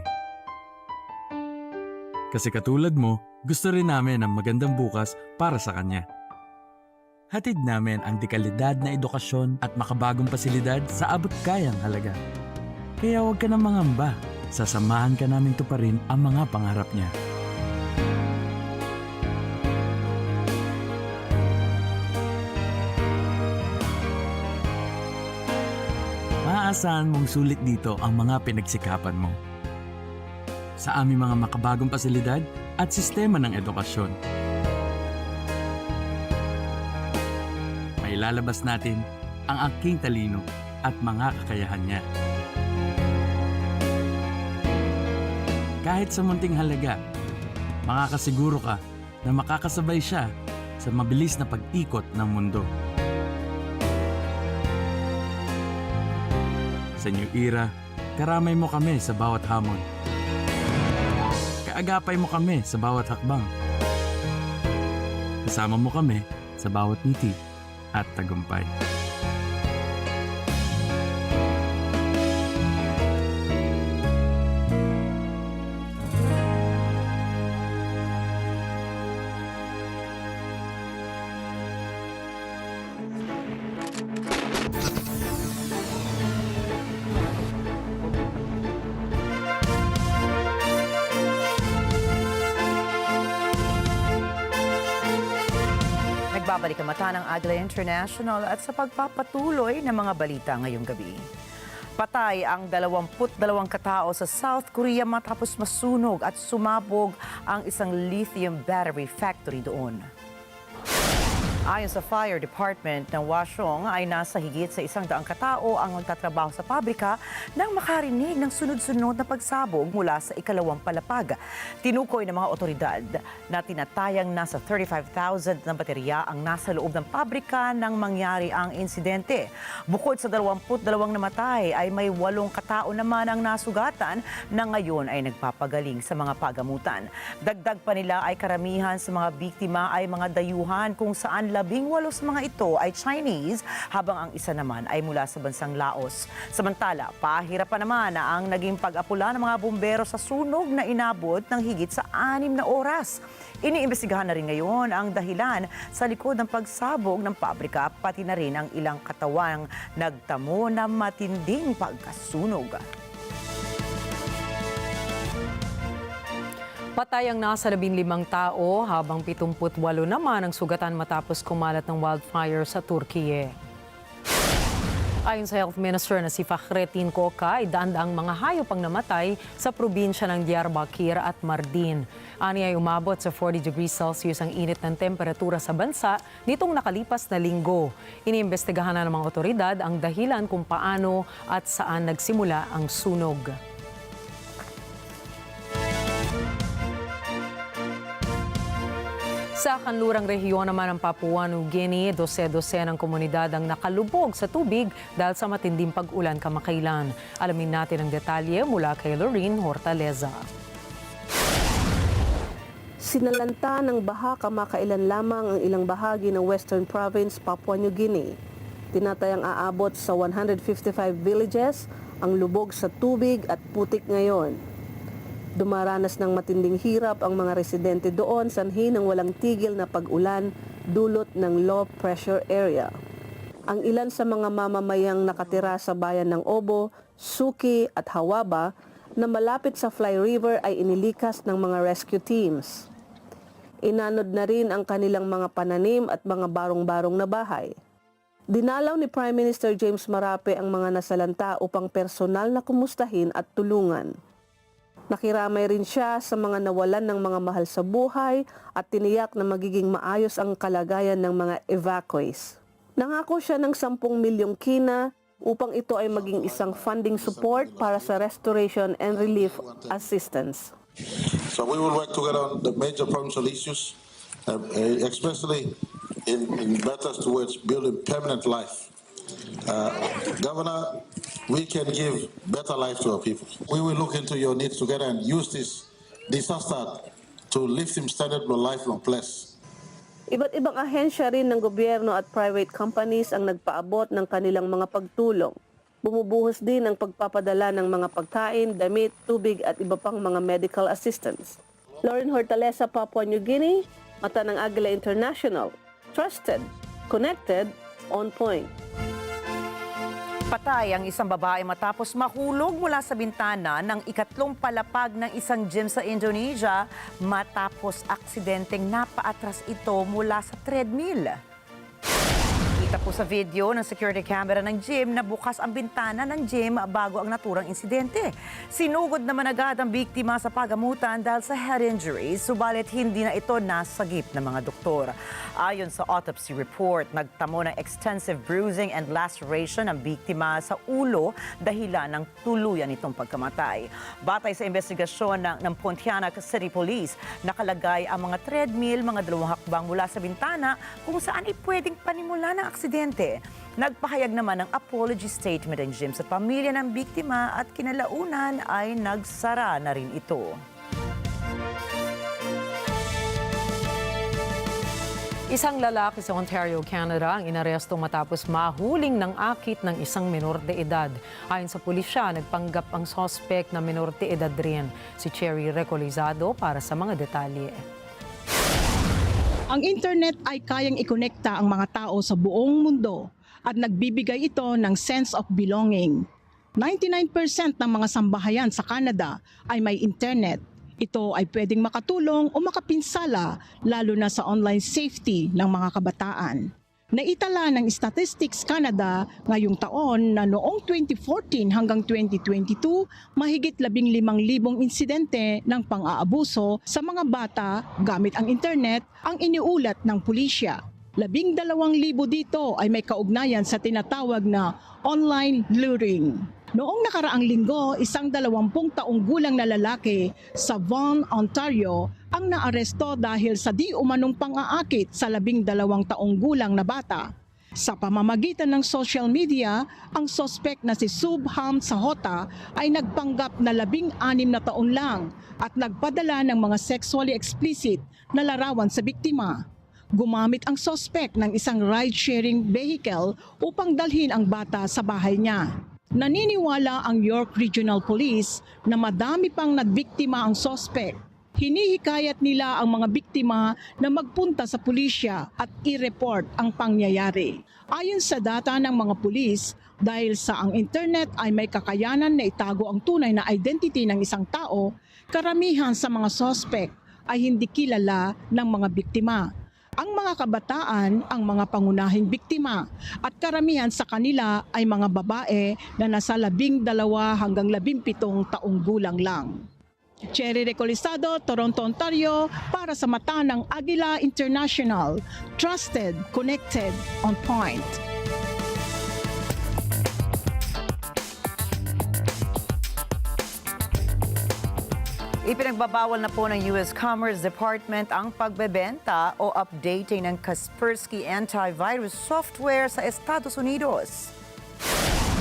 S17: Kasi katulad mo, gusto rin namin ang magandang bukas para sa kanya. Hatid namin ang dekalidad na edukasyon at makabagong pasilidad sa abot kayang halaga. Kaya huwag ka na mangamba. Sasamahan ka namin tuparin ang mga pangarap niya. Maaasahan mong sulit dito ang mga pinagsikapan mo. Sa aming mga makabagong pasilidad at sistema ng edukasyon. Mailalabas natin ang aking talino at mga kakayahan niya. Kahit sa munting halaga, makakasiguro ka na makakasabay siya sa mabilis na pag-ikot ng mundo. Sa New Era, karamay mo kami sa bawat hamon. Kaagapay mo kami sa bawat hakbang. Kasama mo kami sa bawat ngiti at tagumpay.
S2: Nagbabalik ang mata ng Agila International at sa pagpapatuloy ng mga balita ngayong gabi. Patay ang 22 katao sa South Korea matapos masunog at sumabog ang isang lithium battery factory doon. Ayon sa Fire Department ng Hwaseong ay nasa higit sa 100 katao ang magtatrabaho sa pabrika nang makarinig ng sunod-sunod na pagsabog mula sa ikalawang palapag. Tinukoy ng mga otoridad na tinatayang nasa 35,000 na baterya ang nasa loob ng pabrika nang mangyari ang insidente. Bukod sa 22 namatay ay may 8 katao naman ang nasugatan na ngayon ay nagpapagaling sa mga pagamutan. Dagdag pa nila ay karamihan sa mga biktima ay mga dayuhan kung saan 18 sa mga ito ay Chinese habang ang isa naman ay mula sa bansang Laos. Samantala, pahirapan naman ang naging pag-apula ng mga bumbero sa sunog na inabot ng higit sa 6 na oras. Iniimbestigahan na rin ngayon ang dahilan sa likod ng pagsabog ng pabrika pati na rin ang ilang katawang nagtamo ng matinding pagkasunog.
S1: Patay ang nasa 15 tao habang 78 naman ang sugatan matapos kumalat ng wildfire sa Turkiye. Ayon sa Health Minister na si Fahrettin Koca, daan-daang mga hayop ang namatay sa probinsya ng Diyarbakir at Mardin. Ani ay umabot sa 40 degrees Celsius ang init ng temperatura sa bansa nitong nakalipas na linggo. Iniimbestigahan na ng mga otoridad ang dahilan kung paano at saan nagsimula ang sunog. Sa kanlurang rehiyon naman ng Papua New Guinea, 12 ng komunidad ang nakalubog sa tubig dahil sa matinding pag-ulan kamakailan. Alamin natin ang detalye mula kay Lorraine Hortaleza.
S18: Sinalanta ng baha kamakailan lamang ang ilang bahagi ng Western Province, Papua New Guinea. Tinatayang aabot sa 155 villages ang lubog sa tubig at putik ngayon. Dumaranas ng matinding hirap ang mga residente doon sanhi ng walang tigil na pag-ulan dulot ng low pressure area. Ang ilan sa mga mamamayang nakatira sa bayan ng Obo, Suki at Hawaba na malapit sa Fly River ay inilikas ng mga rescue teams. Inanod na rin ang kanilang mga pananim at mga barong-barong na bahay. Dinalaw ni Prime Minister James Marape ang mga nasalanta upang personal na kumustahin at tulungan. Nakiramay rin siya sa mga nawalan ng mga mahal sa buhay at tiniyak na magiging maayos ang kalagayan ng mga evacuees. Nangako siya ng 10 milyong kina upang ito ay maging isang funding support para sa restoration and relief assistance.
S19: So we will work together on the major provincial issues, especially in matters towards building permanent life. Governor, we can give better life to our people. We will look into your needs together and use this disaster to lift him standard of lifelong place.
S18: Iba't ibang ahensya rin ng gobyerno at private companies ang nagpaabot ng kanilang mga pagtulong. Bumubuhos din ang pagpapadala ng mga pagkain, damit, tubig at iba pang mga medical assistance. Lauren Hortaleza, Papua New Guinea, mata ng Agila International. Trusted, connected, on point.
S2: Patay ang isang babae matapos mahulog mula sa bintana ng ikatlong palapag ng isang gym sa Indonesia matapos aksidenteng napaatras ito mula sa treadmill. Kita po sa video ng security camera ng gym na bukas ang bintana ng gym bago ang naturang insidente. Sinugod naman agad ang biktima sa pagamutan dahil sa head injuries, subalit hindi na ito nasagip ng mga doktor. Ayon sa autopsy report, nagtamo ng extensive bruising and laceration ang biktima sa ulo dahilan ng tuluyan itong pagkamatay. Batay sa investigasyon ng Pontianak City Police, nakalagay ang mga treadmill, mga 2 hakbang mula sa bintana kung saan pwedeng panimula ng aksidente. Nagpahayag naman ng apology statement ng gym sa pamilya ng biktima at kinalaunan ay nagsara na rin ito.
S1: Isang lalaki sa Ontario, Canada ang inaresto matapos mahuling ng akit ng isang menor de edad. Ayon sa pulisya, nagpanggap ang suspect na menor de edad rin, si Cherry Recolizado, para sa mga detalye.
S20: Ang internet ay kayang ikonekta ang mga tao sa buong mundo at nagbibigay ito ng sense of belonging. 99% ng mga sambahayan sa Canada ay may internet. Ito ay pwedeng makatulong o makapinsala lalo na sa online safety ng mga kabataan. Naitala ng Statistics Canada ngayong taon na noong 2014 hanggang 2022, mahigit 15,000 insidente ng pang-aabuso sa mga bata gamit ang internet ang iniulat ng pulisya. 12,000 dito ay may kaugnayan sa tinatawag na online luring. Noong nakaraang linggo, isang 20 taong gulang na lalaki sa Vaughan, Ontario ang naaresto dahil sa di umanong pang-aakit sa 12 taong gulang na bata. Sa pamamagitan ng social media, ang suspect na si Subham Sahota ay nagpanggap na 16 na taon lang at nagpadala ng mga sexually explicit na larawan sa biktima. Gumamit ang suspect ng isang ride-sharing vehicle upang dalhin ang bata sa bahay niya. Naniniwala ang York Regional Police na madami pang nagbiktima ang suspect. Hinihikayat nila ang mga biktima na magpunta sa pulisya at i-report ang pangyayari. Ayon sa data ng mga pulis, dahil sa ang internet ay may kakayanan na itago ang tunay na identity ng isang tao, karamihan sa mga suspect ay hindi kilala ng mga biktima. Ang mga kabataan ang mga pangunahing biktima at karamihan sa kanila ay mga babae na nasa 12 hanggang 17 taong gulang lang. Cherry Recolizado, Toronto, Ontario, para sa mata ng Agila International. Trusted, connected, on point.
S2: Ipinagbabawal na po ng US Commerce Department ang pagbebenta o updating ng Kaspersky antivirus software sa Estados Unidos.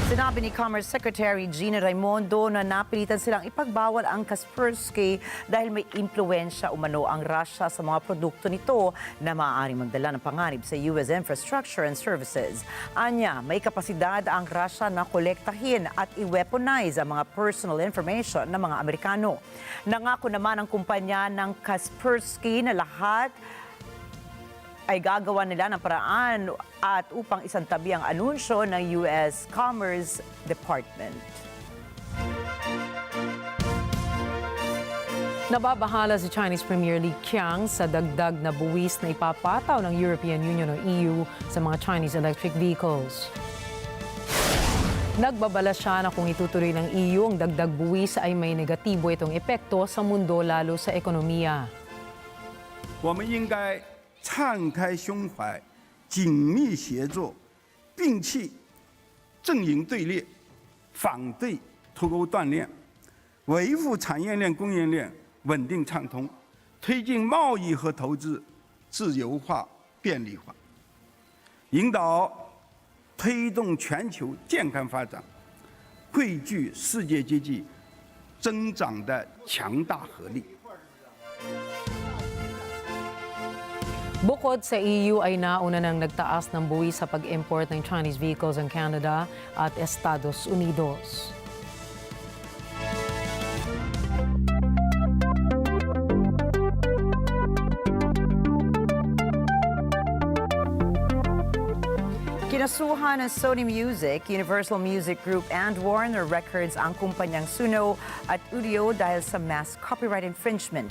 S2: Sinabi ni Commerce Secretary Gina Raimondo na napilitan silang ipagbawal ang Kaspersky dahil may impluwensya umano ang Russia sa mga produkto nito na maaaring magdala ng panganib sa US infrastructure and services. Anya, may kapasidad ang Russia na kolektahin at i-weaponize ang mga personal information ng mga Amerikano. Nangako naman ang kumpanya ng Kaspersky na lahat ay gagawa nila ng paraan at upang isantabi ang anunsyo ng US Commerce Department.
S1: Nababahala si Chinese Premier Li Qiang sa dagdag na buwis na ipapataw ng European Union o EU sa mga Chinese electric vehicles. Nagbabala siya na kung itutuloy ng EU ang dagdag buwis ay may negatibo itong epekto sa mundo lalo sa ekonomiya.
S21: 敞开胸怀，紧密协作，摒弃阵营对立，反对脱钩断链，维护产业链、供应链稳定畅通，推进贸易和投资自由化、便利化，引导推动全球健康发展，汇聚世界经济增长的强大合力。
S1: Bukod sa EU ay nauna nang nagtaas ng buwis sa pag-import ng Chinese vehicles ang Canada at Estados Unidos.
S2: Kinasuhan ng Sony Music, Universal Music Group and Warner Records ang kumpanyang Suno at Udio dahil sa mass copyright infringement.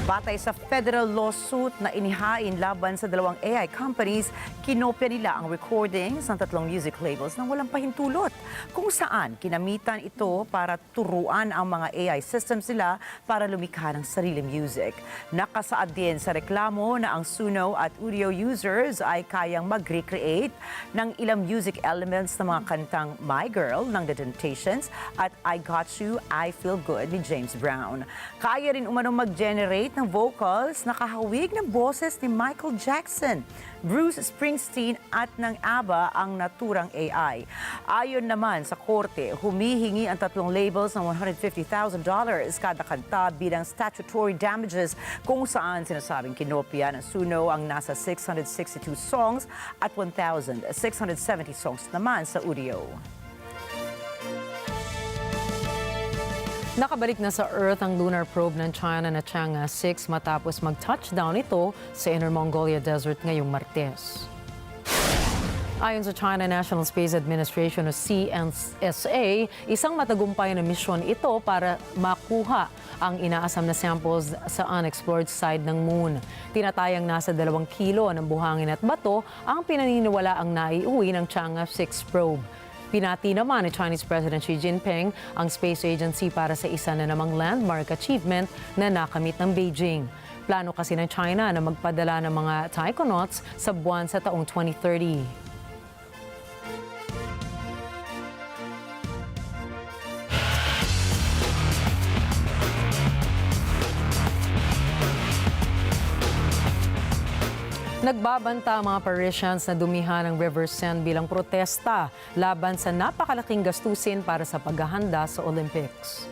S2: Batay sa federal lawsuit na inihain laban sa dalawang AI companies, kinopya nila ang recordings ng 3 music labels nang walang pahintulot, kung saan kinamitan ito para turuan ang mga AI systems nila para lumikha ng sariling music. Nakasaad din sa reklamo na ang Suno at Udio users ay kayang mag-recreate ng ilang music elements ng mga kantang My Girl ng The Temptations at I Got You, I Feel Good ni James Brown. Kaya rin umano mag-generate ng vocals na kahawig ng boses ni Michael Jackson, Bruce Springsteen at ng ABBA ang naturang AI. Ayon naman sa korte, humihingi ang 3 labels ng $150,000 kada kanta bilang statutory damages, kung saan sinasabing kinopya ng Suno ang nasa 662 songs at 1,670 songs naman sa Udio.
S1: Nakabalik na sa Earth ang lunar probe ng China na Chang'e 6 matapos mag-touchdown ito sa Inner Mongolia Desert ngayong Martes. Ayon sa China National Space Administration o CNSA, isang matagumpay na misyon ito para makuha ang inaasam na samples sa unexplored side ng Moon. Tinatayang nasa 2 kilo ng buhangin at bato ang pinaniniwala ang naiuwi ng Chang'e 6 probe. Pinati naman ni Chinese President Xi Jinping ang space agency para sa isa na namang landmark achievement na nakamit ng Beijing. Plano kasi ng China na magpadala ng mga taikonauts sa buwan sa taong 2030. Nagbabanta ang mga Parisians na dumihan ng River Seine bilang protesta laban sa napakalaking gastusin para sa paghahanda sa Olympics.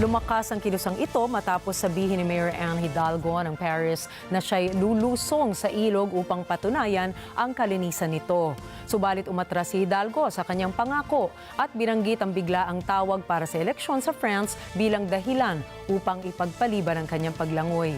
S1: Lumakas ang kilusang ito matapos sabihin ni Mayor Anne Hidalgo ng Paris na siya'y lulusong sa ilog upang patunayan ang kalinisan nito. Subalit umatras si Hidalgo sa kanyang pangako at binanggit ang bigla ang tawag para sa eleksyon sa France bilang dahilan upang ipagpaliban ang kanyang paglangoy.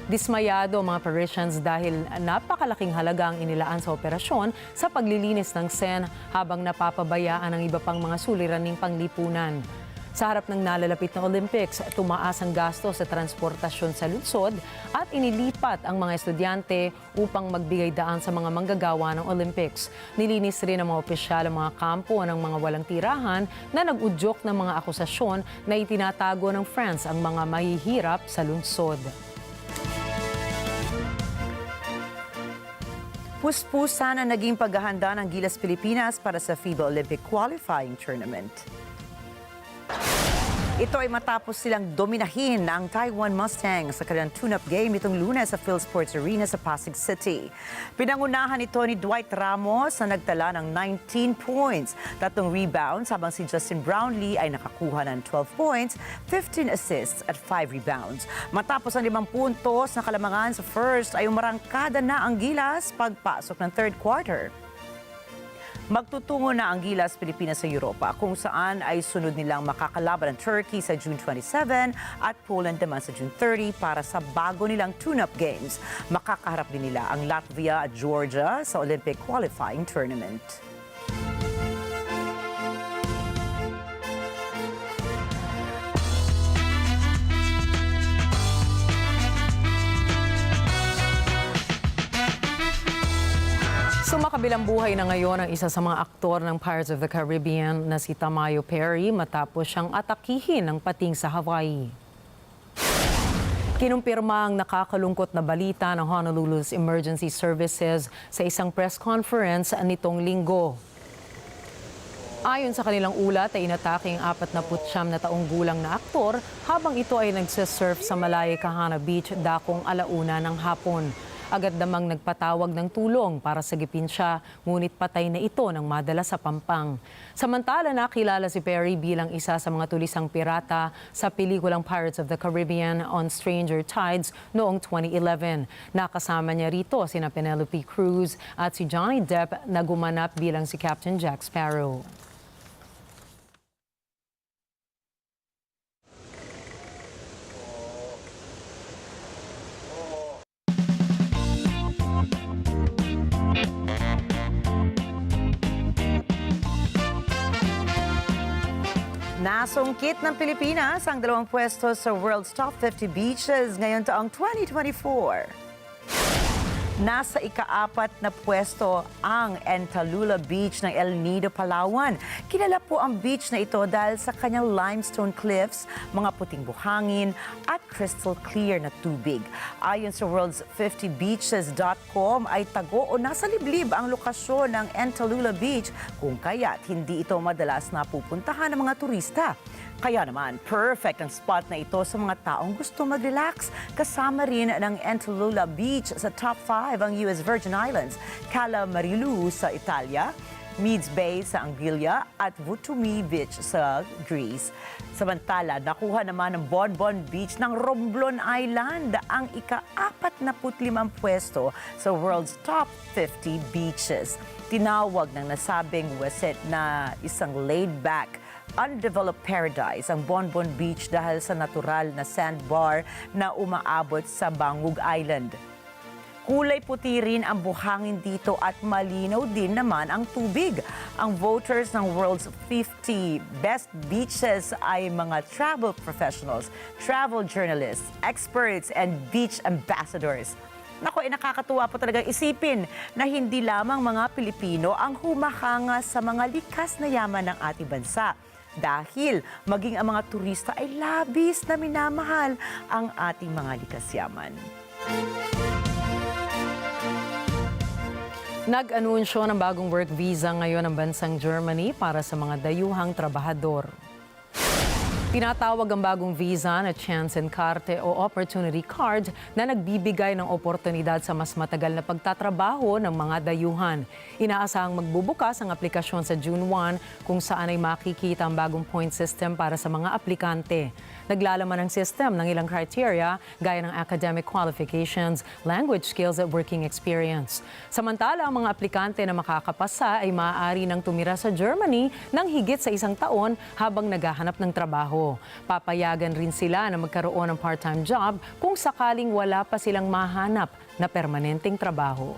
S1: Dismayado ang mga Parisians dahil napakalaking halaga ang inilaan sa operasyon sa paglilinis ng Seine habang napapabayaan ang iba pang mga suliraning panglipunan. Sa harap ng nalalapit na Olympics, tumaas ang gasto sa transportasyon sa lungsod at inilipat ang mga estudyante upang magbigay daan sa mga manggagawa ng Olympics. Nilinis rin ng mga opisyal ang mga kampo ng mga walang tirahan na nag-udyok ng mga akusasyon na itinatago ng France ang mga mahihirap sa lungsod.
S2: Puspusan ang naging paghahanda ng Gilas Pilipinas para sa FIBA Olympic Qualifying Tournament. Ito ay matapos silang dominahin ang Taiwan Mustangs sa kanilang tune-up game nitong Lunes sa PhilSports Arena sa Pasig City. Pinangunahan ito ni Dwight Ramos na nagtala ng 19 points, 3 rebounds, habang si Justin Brownlee ay nakakuha ng 12 points, 15 assists at 5 rebounds. Matapos ang 5 puntos na kalamangan sa first ay umarangkada na ang Gilas pagpasok ng third quarter. Magtutungo na ang Gilas Pilipinas sa Europa, kung saan ay sunod nilang makakalaban ng Turkey sa June 27 at Poland naman sa June 30 para sa bago nilang tune-up games. Makakaharap din nila ang Latvia at Georgia sa Olympic Qualifying Tournament.
S1: Sumakabilang buhay na ngayon ang isa sa mga aktor ng Pirates of the Caribbean na si Tamayo Perry matapos siyang atakihin ng pating sa Hawaii. Kinumpirma ang nakakalungkot na balita ng Honolulu's Emergency Services sa isang press conference nitong linggo. Ayon sa kanilang ulat ay inatake ang 49 na taong gulang na aktor habang ito ay nagsisurf sa Malaya Kahana Beach dakong 1:00 ng hapon. Agad namang nagpatawag ng tulong para sagipin siya, ngunit patay na ito nang madala sa Pampang. Samantala, nakilala si Perry bilang isa sa mga tulisang pirata sa pelikulang Pirates of the Caribbean on Stranger Tides noong 2011. Nakasama niya rito sina Penelope Cruz at si Johnny Depp na gumanap bilang si Captain Jack Sparrow.
S2: Nasungkit ng Pilipinas ang 2 pwesto sa World's Top 50 Beaches ngayon taong 2024. Nasa ika-4 na pwesto ang Entalula Beach ng El Nido, Palawan. Kilala po ang beach na ito dahil sa kanyang limestone cliffs, mga puting buhangin at crystal clear na tubig. Ayon sa worlds50beaches.com ay tago o nasa liblib ang lokasyon ng Entalula Beach kung kaya't hindi ito madalas na pupuntahan ng mga turista. Kaya naman, perfect ang spot na ito sa mga taong gusto mag-relax. Kasama rin ng Entalula Beach sa top 5 ang US Virgin Islands, Cala Marilu sa Italia, Meads Bay sa Agila at Vutumi Beach sa Greece. Samantala, nakuha naman ng Bonbon Beach ng Romblon Island ang ika-45 pwesto sa World's Top 50 Beaches. Tinawag ng nasabing wasit na isang laid-back undeveloped paradise ang Bonbon Beach dahil sa natural na sandbar na umaabot sa Bangug Island. Kulay puti rin ang buhangin dito at malinaw din naman ang tubig. Ang voters ng World's 50 Best Beaches ay mga travel professionals, travel journalists, experts, and beach ambassadors. Nako, nakakatuwa po talaga isipin na hindi lamang mga Pilipino ang humahanga sa mga likas na yaman ng ating bansa. Dahil maging ang mga turista ay labis na minamahal ang ating mga likas yaman.
S1: Nag-anunsyo ng bagong work visa ngayon ang bansang Germany para sa mga dayuhang trabahador. Tinatawag ang bagong visa na Chance and Carte o Opportunity Card na nagbibigay ng oportunidad sa mas matagal na pagtatrabaho ng mga dayuhan. Inaasahang magbubukas ang aplikasyon sa June 1 kung saan ay makikita ang bagong point system para sa mga aplikante. Naglalaman ng system ng ilang criteria gaya ng academic qualifications, language skills at working experience. Samantala, ang mga aplikante na makakapasa ay maaari nang tumira sa Germany ng higit sa 1 taon habang naghahanap ng trabaho. Papayagan rin sila na magkaroon ng part-time job kung sakaling wala pa silang mahanap na permanenteng trabaho.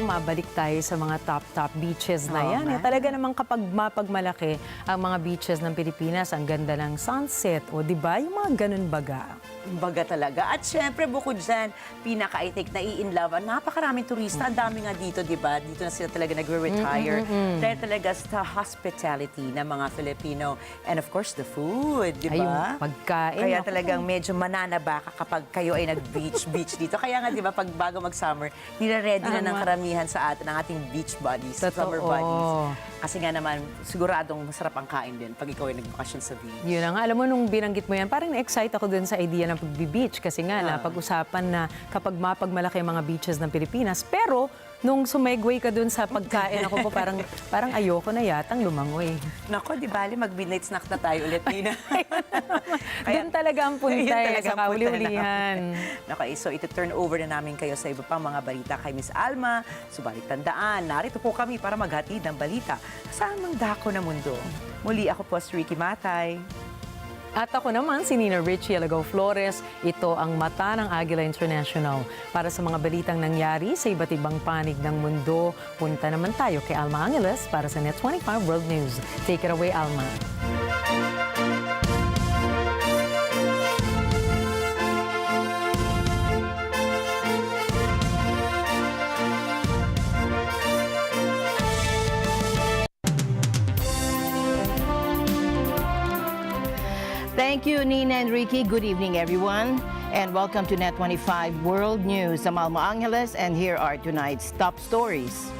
S1: Mabalik tayo sa mga top beaches na yan. Talaga namang kapag mapagmalaki ang mga beaches ng Pilipinas, ang ganda ng sunset. O diba? Yung mga ganun baga.
S2: Baga talaga. At syempre, bukod dyan, pinaka-I think, nai-inlove. Napakaraming turista. Ang dami nga dito, diba? Dito na sila talaga nagre-retire. Dahil talaga sa hospitality ng mga Filipino. And of course, the food, diba?
S1: Ay, yung pagkain.
S2: Kaya talagang medyo mananabaka kapag kayo ay nag-beach dito. Kaya nga, diba, pag bago mag-summer, nire-ready na ng karamihan sa atin, ng ating beach buddies, summer buddies. Kasi nga naman, siguradong masarap ang kain din pag ikaw ay nagbakasyon sa beach.
S1: Yun nga, alam mo, nung binanggit mo yan, parang na-excite ako dun sa idea ng pag-beach. Kasi nga, napag-usapan na kapag mapagmalaki ang mga beaches ng Pilipinas. Pero, nung sumegway ka dun sa pagkain, ako po parang ayoko na yatang lumangoy.
S2: Nako, di bali, mag-midnight snack na tayo ulit, Nina.
S1: Doon talaga ang punta sa kauli-ulihan.
S2: Nako, so ito-turn over na namin kayo sa iba pang mga balita kay Miss Alma. Subalit tandaan, narito po kami para maghatid ng balita sa amang dako na mundo. Muli ako po si Ricky Matay.
S1: At ako naman, si Nina Richie Alagaw Flores. Ito ang Mata ng Agila International. Para sa mga balitang nangyari sa iba't ibang panig ng mundo, punta naman tayo kay Alma Angeles para sa Net 25 World News. Take it away, Alma.
S3: Thank you, Nina and Ricky. Good evening, everyone, and welcome to Net 25 World News. I'm Alma Angeles, and here are tonight's top stories.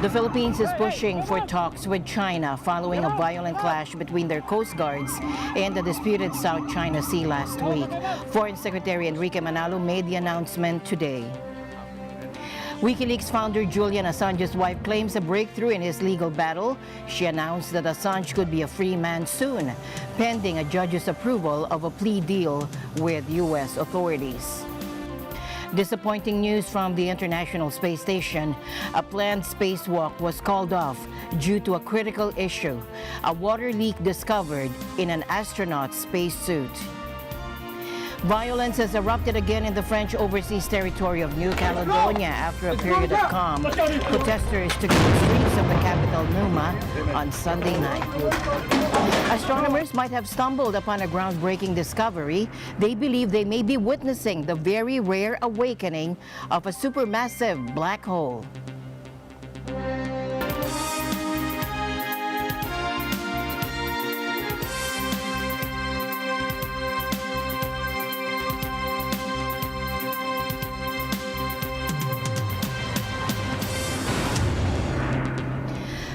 S3: The Philippines is pushing for talks with China following a violent clash between their coast guards in the disputed South China Sea last week. Foreign Secretary Enrique Manalo made the announcement today. WikiLeaks founder Julian Assange's wife claims a breakthrough in his legal battle. She announced that Assange could be a free man soon, pending a judge's approval of a plea deal with U.S. authorities. Disappointing news from the International Space Station. A planned spacewalk was called off due to a critical issue, a water leak discovered in an astronaut's spacesuit. Violence has erupted again in the French overseas territory of New Caledonia after a period of calm. Protesters took to the streets of the capital, Numa, on Sunday night. Astronomers might have stumbled upon a groundbreaking discovery. They believe they may be witnessing the very rare awakening of a supermassive black hole.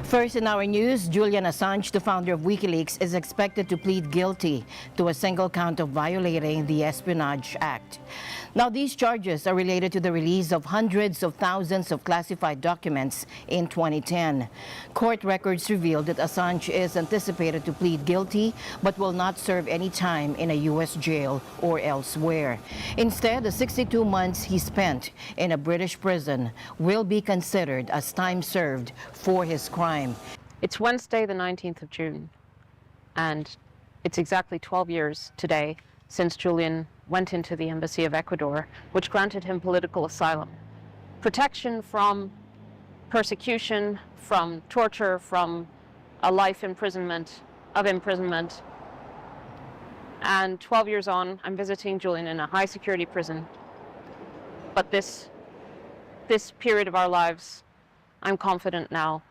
S3: First in our news, Julian Assange, the founder of WikiLeaks, is expected to plead guilty to a single count of violating the Espionage Act. Now, these charges are related to the release of hundreds of thousands of classified documents in 2010. Court records revealed that Assange is anticipated to plead guilty but will not serve any time in a U.S. jail or elsewhere. Instead, the 62 months he spent in a British prison will be considered as time served for his crime.
S16: It's Wednesday, the 19th of June, and it's exactly 12 years today since Julian went into the embassy of Ecuador, which granted him political asylum, protection from persecution, from torture, from a life imprisonment. And 12 years on, I'm visiting Julian in a high security prison. But this period of our lives, I'm confident now,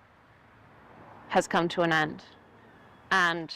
S16: has come to an end. And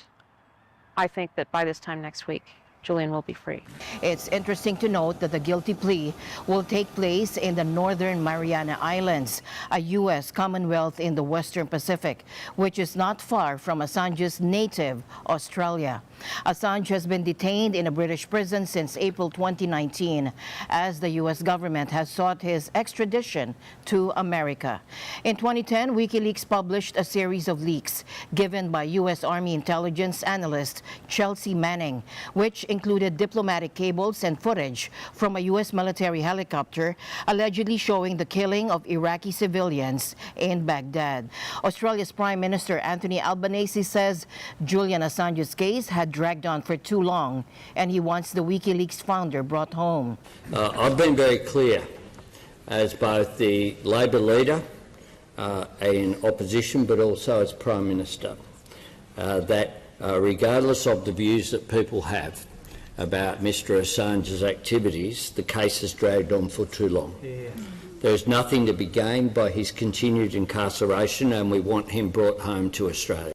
S16: I think that by this time next week, Julian will be free.
S3: It's interesting to note that the guilty plea will take place in the Northern Mariana Islands, a U.S. Commonwealth in the Western Pacific, which is not far from Assange's native Australia. Assange has been detained in a British prison since April 2019, as the U.S. government has sought his extradition to America. In 2010, WikiLeaks published a series of leaks given by U.S. Army intelligence analyst Chelsea Manning, which included diplomatic cables and footage from a U.S. military helicopter allegedly showing the killing of Iraqi civilians in Baghdad. Australia's Prime Minister Anthony Albanese says Julian Assange's case had dragged on for too long, and he wants the WikiLeaks founder brought home.
S4: I've been very clear as both the Labor leader in opposition, but also as Prime Minister, that regardless of the views that people have about Mr. Assange's activities, the case has dragged on for too long. There's nothing to be gained by his continued incarceration, and we want him brought home to Australia.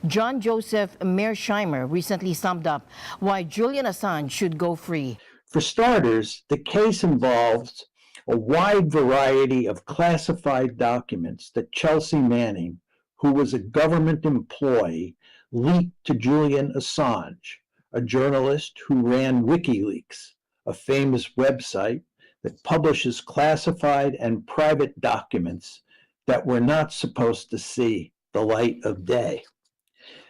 S3: John Joseph Mearsheimer recently summed up why Julian Assange should go free.
S22: For starters, the case involves a wide variety of classified documents that Chelsea Manning, who was a government employee, leaked to Julian Assange, a journalist who ran WikiLeaks, a famous website that publishes classified and private documents that were not supposed to see the light of day.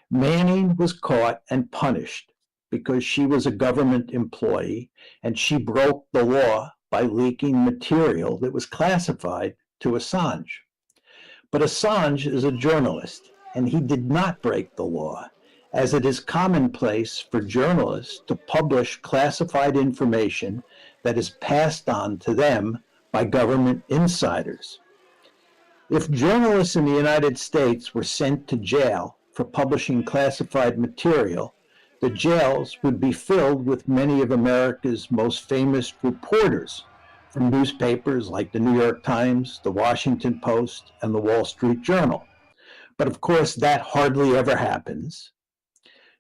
S22: Manning was caught and punished because she was a government employee and she broke the law by leaking material that was classified to Assange. But Assange is a journalist, and he did not break the law, as it is commonplace for journalists to publish classified information that is passed on to them by government insiders. If journalists in the United States were sent to jail for publishing classified material, the jails would be filled with many of America's most famous reporters from newspapers like the New York Times, the Washington Post, and the Wall Street Journal. But of course, that hardly ever happens.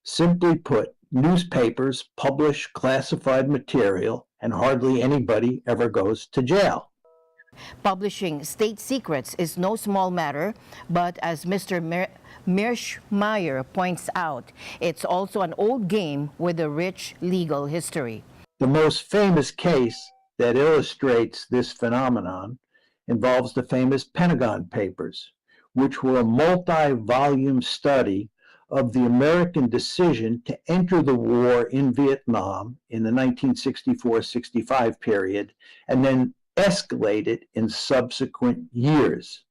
S22: Simply put, newspapers publish classified material and hardly anybody ever goes to jail.
S3: Publishing state secrets is no small matter, but as Mr. Mearsheimer points out, it's also an old game with a rich legal history.
S22: The most famous case that illustrates this phenomenon involves the famous Pentagon Papers, which were a multi-volume study of the American decision to enter the war in Vietnam in the 1964-65 period, and then escalate it in subsequent years.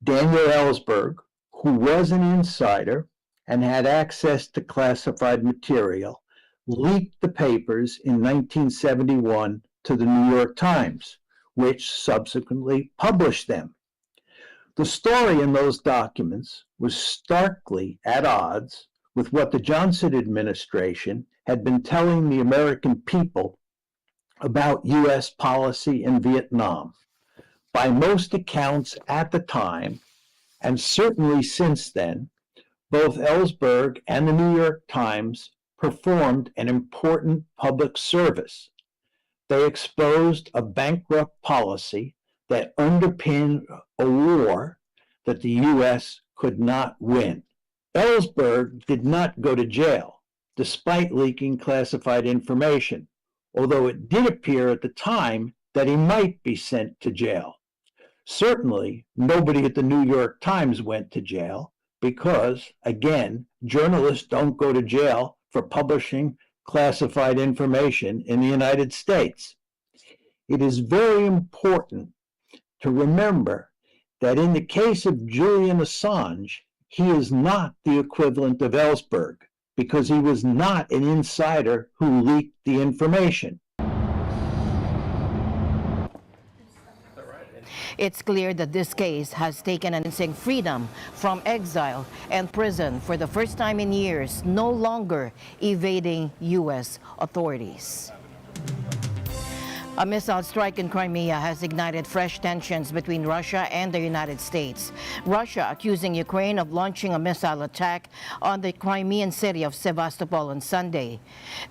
S22: Daniel Ellsberg, who was an insider and had access to classified material, leaked the papers in 1971 to the New York Times, which subsequently published them. The story in those documents was starkly at odds with what the Johnson administration had been telling the American people about U.S. policy in Vietnam. By most accounts at the time, and certainly since then, both Ellsberg and the New York Times performed an important public service. They exposed a bankrupt policy that underpinned a war that the U.S. could not win. Ellsberg did not go to jail, despite leaking classified information, although it did appear at the time that he might be sent to jail. Certainly, nobody at the New York Times went to jail because, again, journalists don't go to jail for publishing classified information in the United States. It is very important to remember that in the case of Julian Assange, he is not the equivalent of Ellsberg because he was not an insider who leaked the information.
S3: It's clear that this case has taken an instant freedom from exile and prison for the first time in years, no longer evading U.S. authorities. A missile strike in Crimea has ignited fresh tensions between Russia and the United States. Russia accusing Ukraine of launching a missile attack on the Crimean city of Sevastopol on Sunday.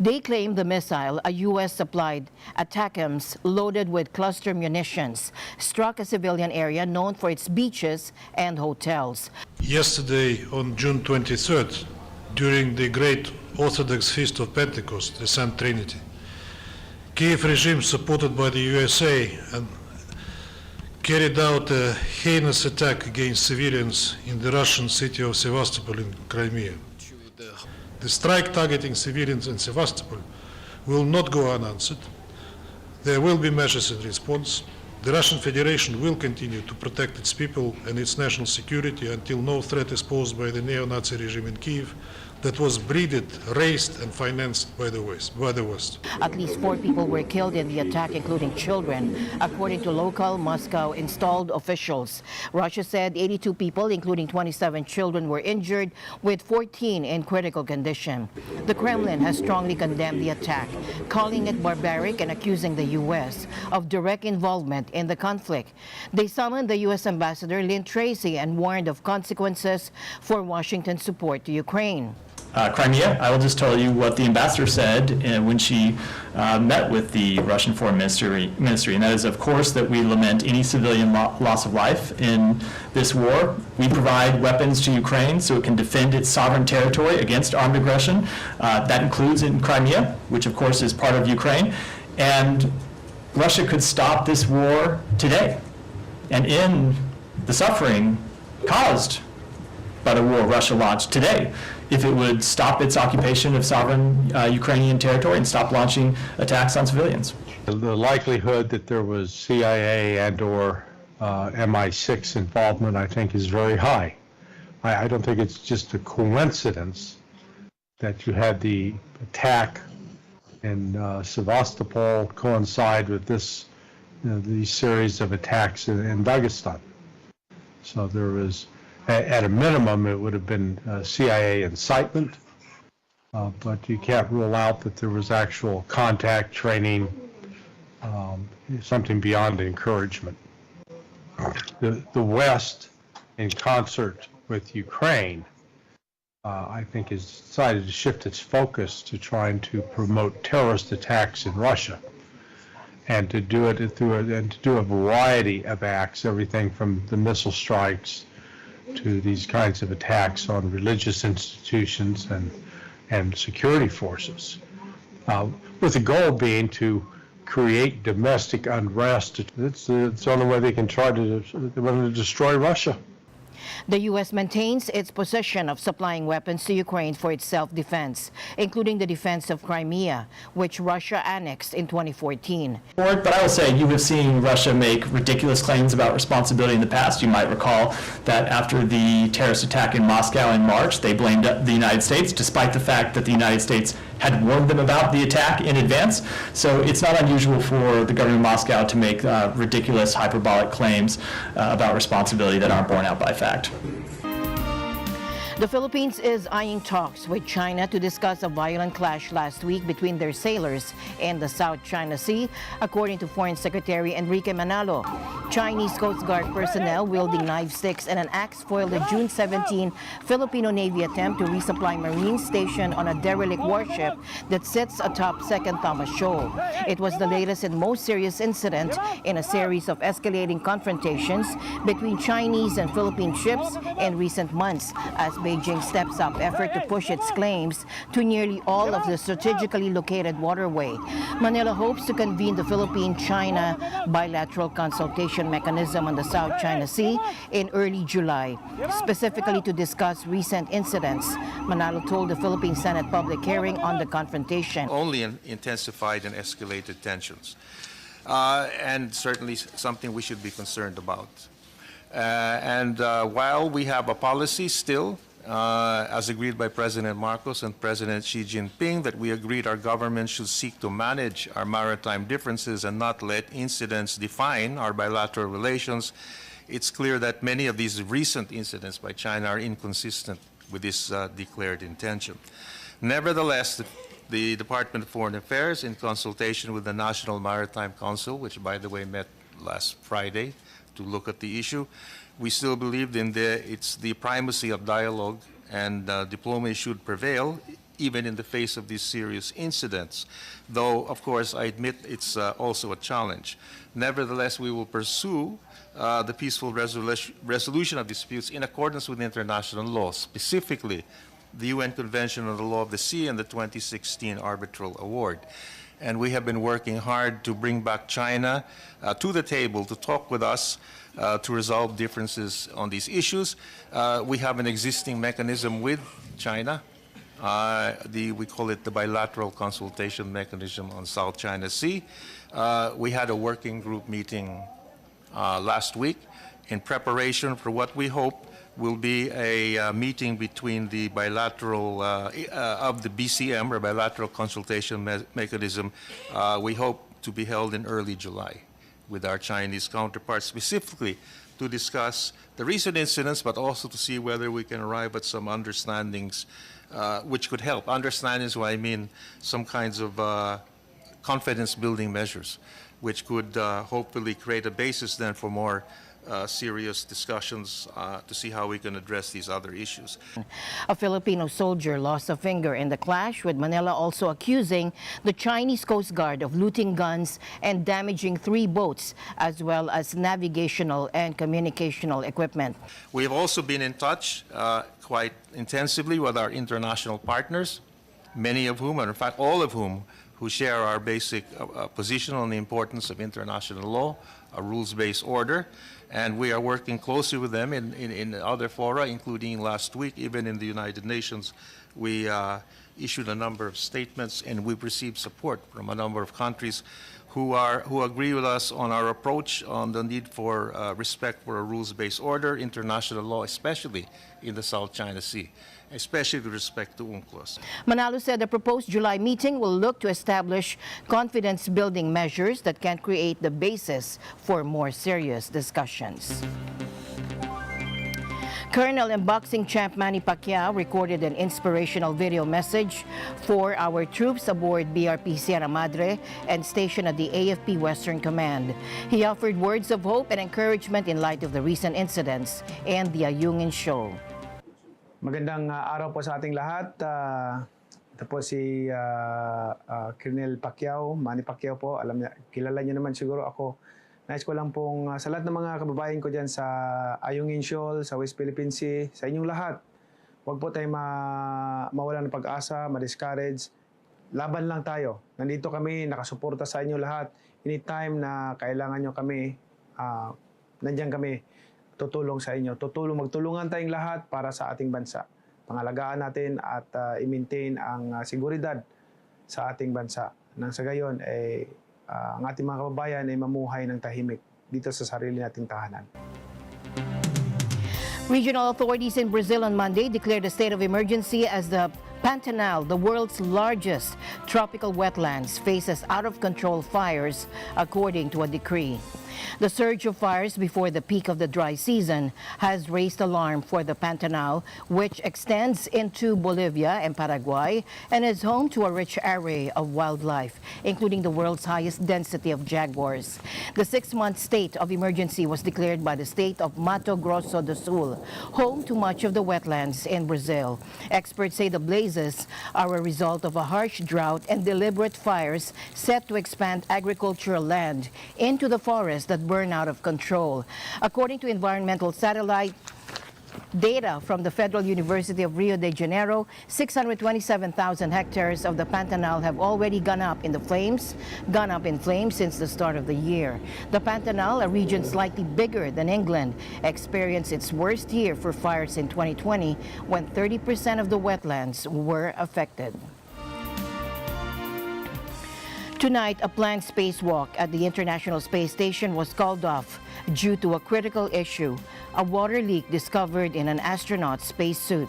S3: They claim the missile, a U.S.-supplied ATACMS loaded with cluster munitions, struck a civilian area known for its beaches and hotels.
S6: Yesterday, on June 23rd, during the Great Orthodox Feast of Pentecost, the Saint Trinity, Kiev regime, supported by the USA, carried out a heinous attack against civilians in the Russian city of Sevastopol in Crimea. The strike targeting civilians in Sevastopol will not go unanswered. There will be measures in response. The Russian Federation will continue to protect its people and its national security until no threat is posed by the neo-Nazi regime in Kiev that was breeded, raised, and financed by the West.
S3: At least 4 people were killed in the attack, including children, according to local Moscow-installed officials. Russia said 82 people, including 27 children, were injured, with 14 in critical condition. The Kremlin has strongly condemned the attack, calling it barbaric and accusing the U.S. of direct involvement in the conflict. They summoned the U.S. Ambassador Lynn Tracy and warned of consequences for Washington's support to Ukraine.
S7: Crimea, I will just tell you what the ambassador said when she met with the Russian Foreign Ministry, and that is, of course, that we lament any civilian loss of life in this war. We provide weapons to Ukraine so it can defend its sovereign territory against armed aggression. That includes in Crimea, which of course is part of Ukraine. And Russia could stop this war today and end the suffering caused by the war Russia launched today, if it would stop its occupation of sovereign Ukrainian territory and stop launching attacks on civilians.
S23: The likelihood that there was CIA and or MI6 involvement, I think, is very high. I don't think it's just a coincidence that you had the attack in Sevastopol coincide with this, these series of attacks in Dagestan. So there was, at a minimum, it would have been CIA incitement, but you can't rule out that there was actual contact training, something beyond encouragement. The West, in concert with Ukraine, I think has decided to shift its focus to trying to promote terrorist attacks in Russia, and to do it through a variety of acts, everything from the missile strikes to these kinds of attacks on religious institutions and security forces, with the goal being to create domestic unrest. It's the only way they can try to destroy Russia.
S3: The U.S. maintains its position of supplying weapons to Ukraine for its self-defense, including the defense of Crimea, which Russia annexed in 2014.
S7: But I will say you have seen Russia make ridiculous claims about responsibility in the past. You might recall that after the terrorist attack in Moscow in March, they blamed the United States, despite the fact that the United States had warned them about the attack in advance. So it's not unusual for the government of Moscow to make ridiculous, hyperbolic claims about responsibility that aren't borne out by fact.
S3: The Philippines is eyeing talks with China to discuss a violent clash last week between their sailors in the South China Sea, according to Foreign Secretary Enrique Manalo. Chinese Coast Guard personnel wielding knife sticks and an axe foiled the June 17 Filipino Navy attempt to resupply Marine station on a derelict warship that sits atop Second Thomas Shoal. It was the latest and most serious incident in a series of escalating confrontations between Chinese and Philippine ships in recent months, as Beijing steps up effort to push its claims to nearly all of the strategically located waterway. Manila hopes to convene the Philippine-China bilateral consultation mechanism on the South China Sea in early July, specifically to discuss recent incidents. Manalo told the Philippine Senate public hearing on the confrontation.
S5: Only intensified and escalated tensions, and certainly something we should be concerned about. While we have a policy still, as agreed by President Marcos and President Xi Jinping, that we agreed our government should seek to manage our maritime differences and not let incidents define our bilateral relations, it's clear that many of these recent incidents by China are inconsistent with this declared intention. Nevertheless, the Department of Foreign Affairs, in consultation with the National Maritime Council, which by the way met last Friday to look at the issue, we still believe in it's the primacy of dialogue and diplomacy should prevail even in the face of these serious incidents, though of course I admit it's also a challenge. Nevertheless, we will pursue the peaceful resolution of disputes in accordance with international law, specifically the UN Convention on the Law of the Sea and the 2016 Arbitral Award. And we have been working hard to bring back China to the table to talk with us to resolve differences on these issues. We have an existing mechanism with China. We call it the bilateral consultation mechanism on South China Sea. We had a working group meeting last week in preparation for what we hope will be a meeting between the bilateral of the BCM, or bilateral consultation mechanism. We hope to be held in early July with our Chinese counterparts, specifically to discuss the recent incidents, but also to see whether we can arrive at some understandings which could help. Understandings, what I mean, some kinds of confidence-building measures, which could hopefully create a basis then for more serious discussions to see how we can address these other issues.
S3: A Filipino soldier lost a finger in the clash, with Manila also accusing the Chinese Coast Guard of looting guns and damaging 3 boats, as well as navigational and communicational equipment.
S5: We have also been in touch quite intensively with our international partners, many of whom, and in fact all of whom, who share our basic position on the importance of international law, a rules-based order. And we are working closely with them in other fora, including last week, even in the United Nations. We issued a number of statements, and we've received support from a number of countries who agree with us on our approach on the need for respect for a rules-based order, international law, especially in the South China Sea, especially with respect to UNCLOS.
S3: Manalo said the proposed July meeting will look to establish confidence-building measures that can create the basis for more serious discussions. Colonel and boxing champ Manny Pacquiao recorded an inspirational video message for our troops aboard BRP Sierra Madre and stationed at the AFP Western Command. He offered words of hope and encouragement in light of the recent incidents and the Ayungin show.
S8: Magandang araw po sa ating lahat. Ito po si Colonel Pacquiao, Manny Pacquiao po. Kilala niyo naman siguro ako. Nais ko lang pong sa lahat ng mga kababayan ko dyan sa Ayungin Shoal, sa West Philippine Sea, sa inyong lahat, huwag po tayo mawala ng pag-asa, ma-discourage. Laban lang tayo. Nandito kami, nakasuporta sa inyo lahat. Anytime na kailangan nyo kami, nandiyan kami. tutulong sa inyo. Magtulungan tayong lahat para sa ating bansa. Pangalagaan natin at i-maintain ang seguridad sa ating bansa. Nang sa gayon, ang ating mga kababayan ay mamuhay ng tahimik dito sa sarili nating tahanan.
S3: Regional authorities in Brazil on Monday declared a state of emergency as the Pantanal, the world's largest tropical wetlands, faces out-of-control fires, according to a decree. The surge of fires before the peak of the dry season has raised alarm for the Pantanal, which extends into Bolivia and Paraguay and is home to a rich array of wildlife, including the world's highest density of jaguars. The 6-month state of emergency was declared by the state of Mato Grosso do Sul, home to much of the wetlands in Brazil. Experts say the blazes are a result of a harsh drought and deliberate fires set to expand agricultural land into the forest that burn out of control. According to environmental satellite data from the Federal University of Rio de Janeiro, 627,000 hectares of the Pantanal have already gone up in flames since the start of the year. The Pantanal, a region slightly bigger than England, experienced its worst year for fires in 2020 when 30% of the wetlands were affected. Tonight, a planned spacewalk at the International Space Station was called off due to a critical issue, a water leak discovered in an astronaut's spacesuit.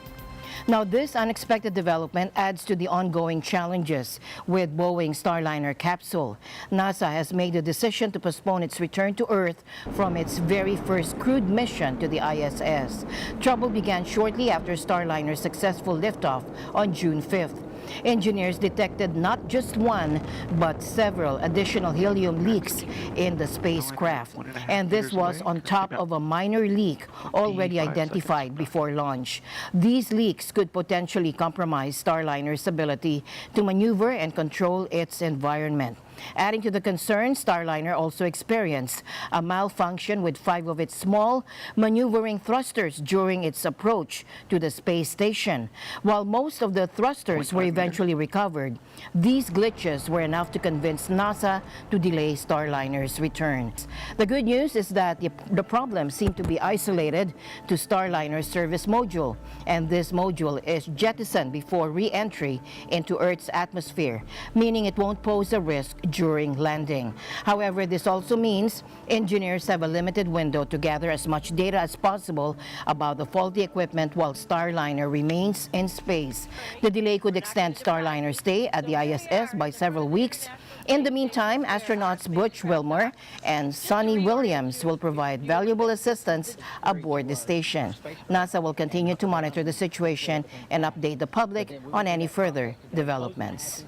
S3: Now, this unexpected development adds to the ongoing challenges with Boeing's Starliner capsule. NASA has made the decision to postpone its return to Earth from its very first crewed mission to the ISS. Trouble began shortly after Starliner's successful liftoff on June 5th. Engineers detected not just one, but several additional helium leaks in the spacecraft. And this was on top of a minor leak already identified before launch. These leaks could potentially compromise Starliner's ability to maneuver and control its environment. Adding to the concern, Starliner also experienced a malfunction with 5 of its small maneuvering thrusters during its approach to the space station. While most of the thrusters were eventually recovered, these glitches were enough to convince NASA to delay Starliner's return. The good news is that the problem seemed to be isolated to Starliner's service module, and this module is jettisoned before re-entry into Earth's atmosphere, meaning it won't pose a risk during landing. However, this also means engineers have a limited window to gather as much data as possible about the faulty equipment while Starliner remains in space. The delay could extend Starliner's stay at the ISS by several weeks. In the meantime, astronauts Butch Wilmore and Sonny Williams will provide valuable assistance aboard the station. NASA will continue to monitor the situation and update the public on any further developments.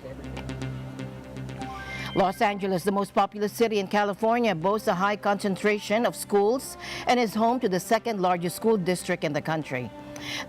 S3: Los Angeles, the most populous city in California, boasts a high concentration of schools and is home to the second largest school district in the country.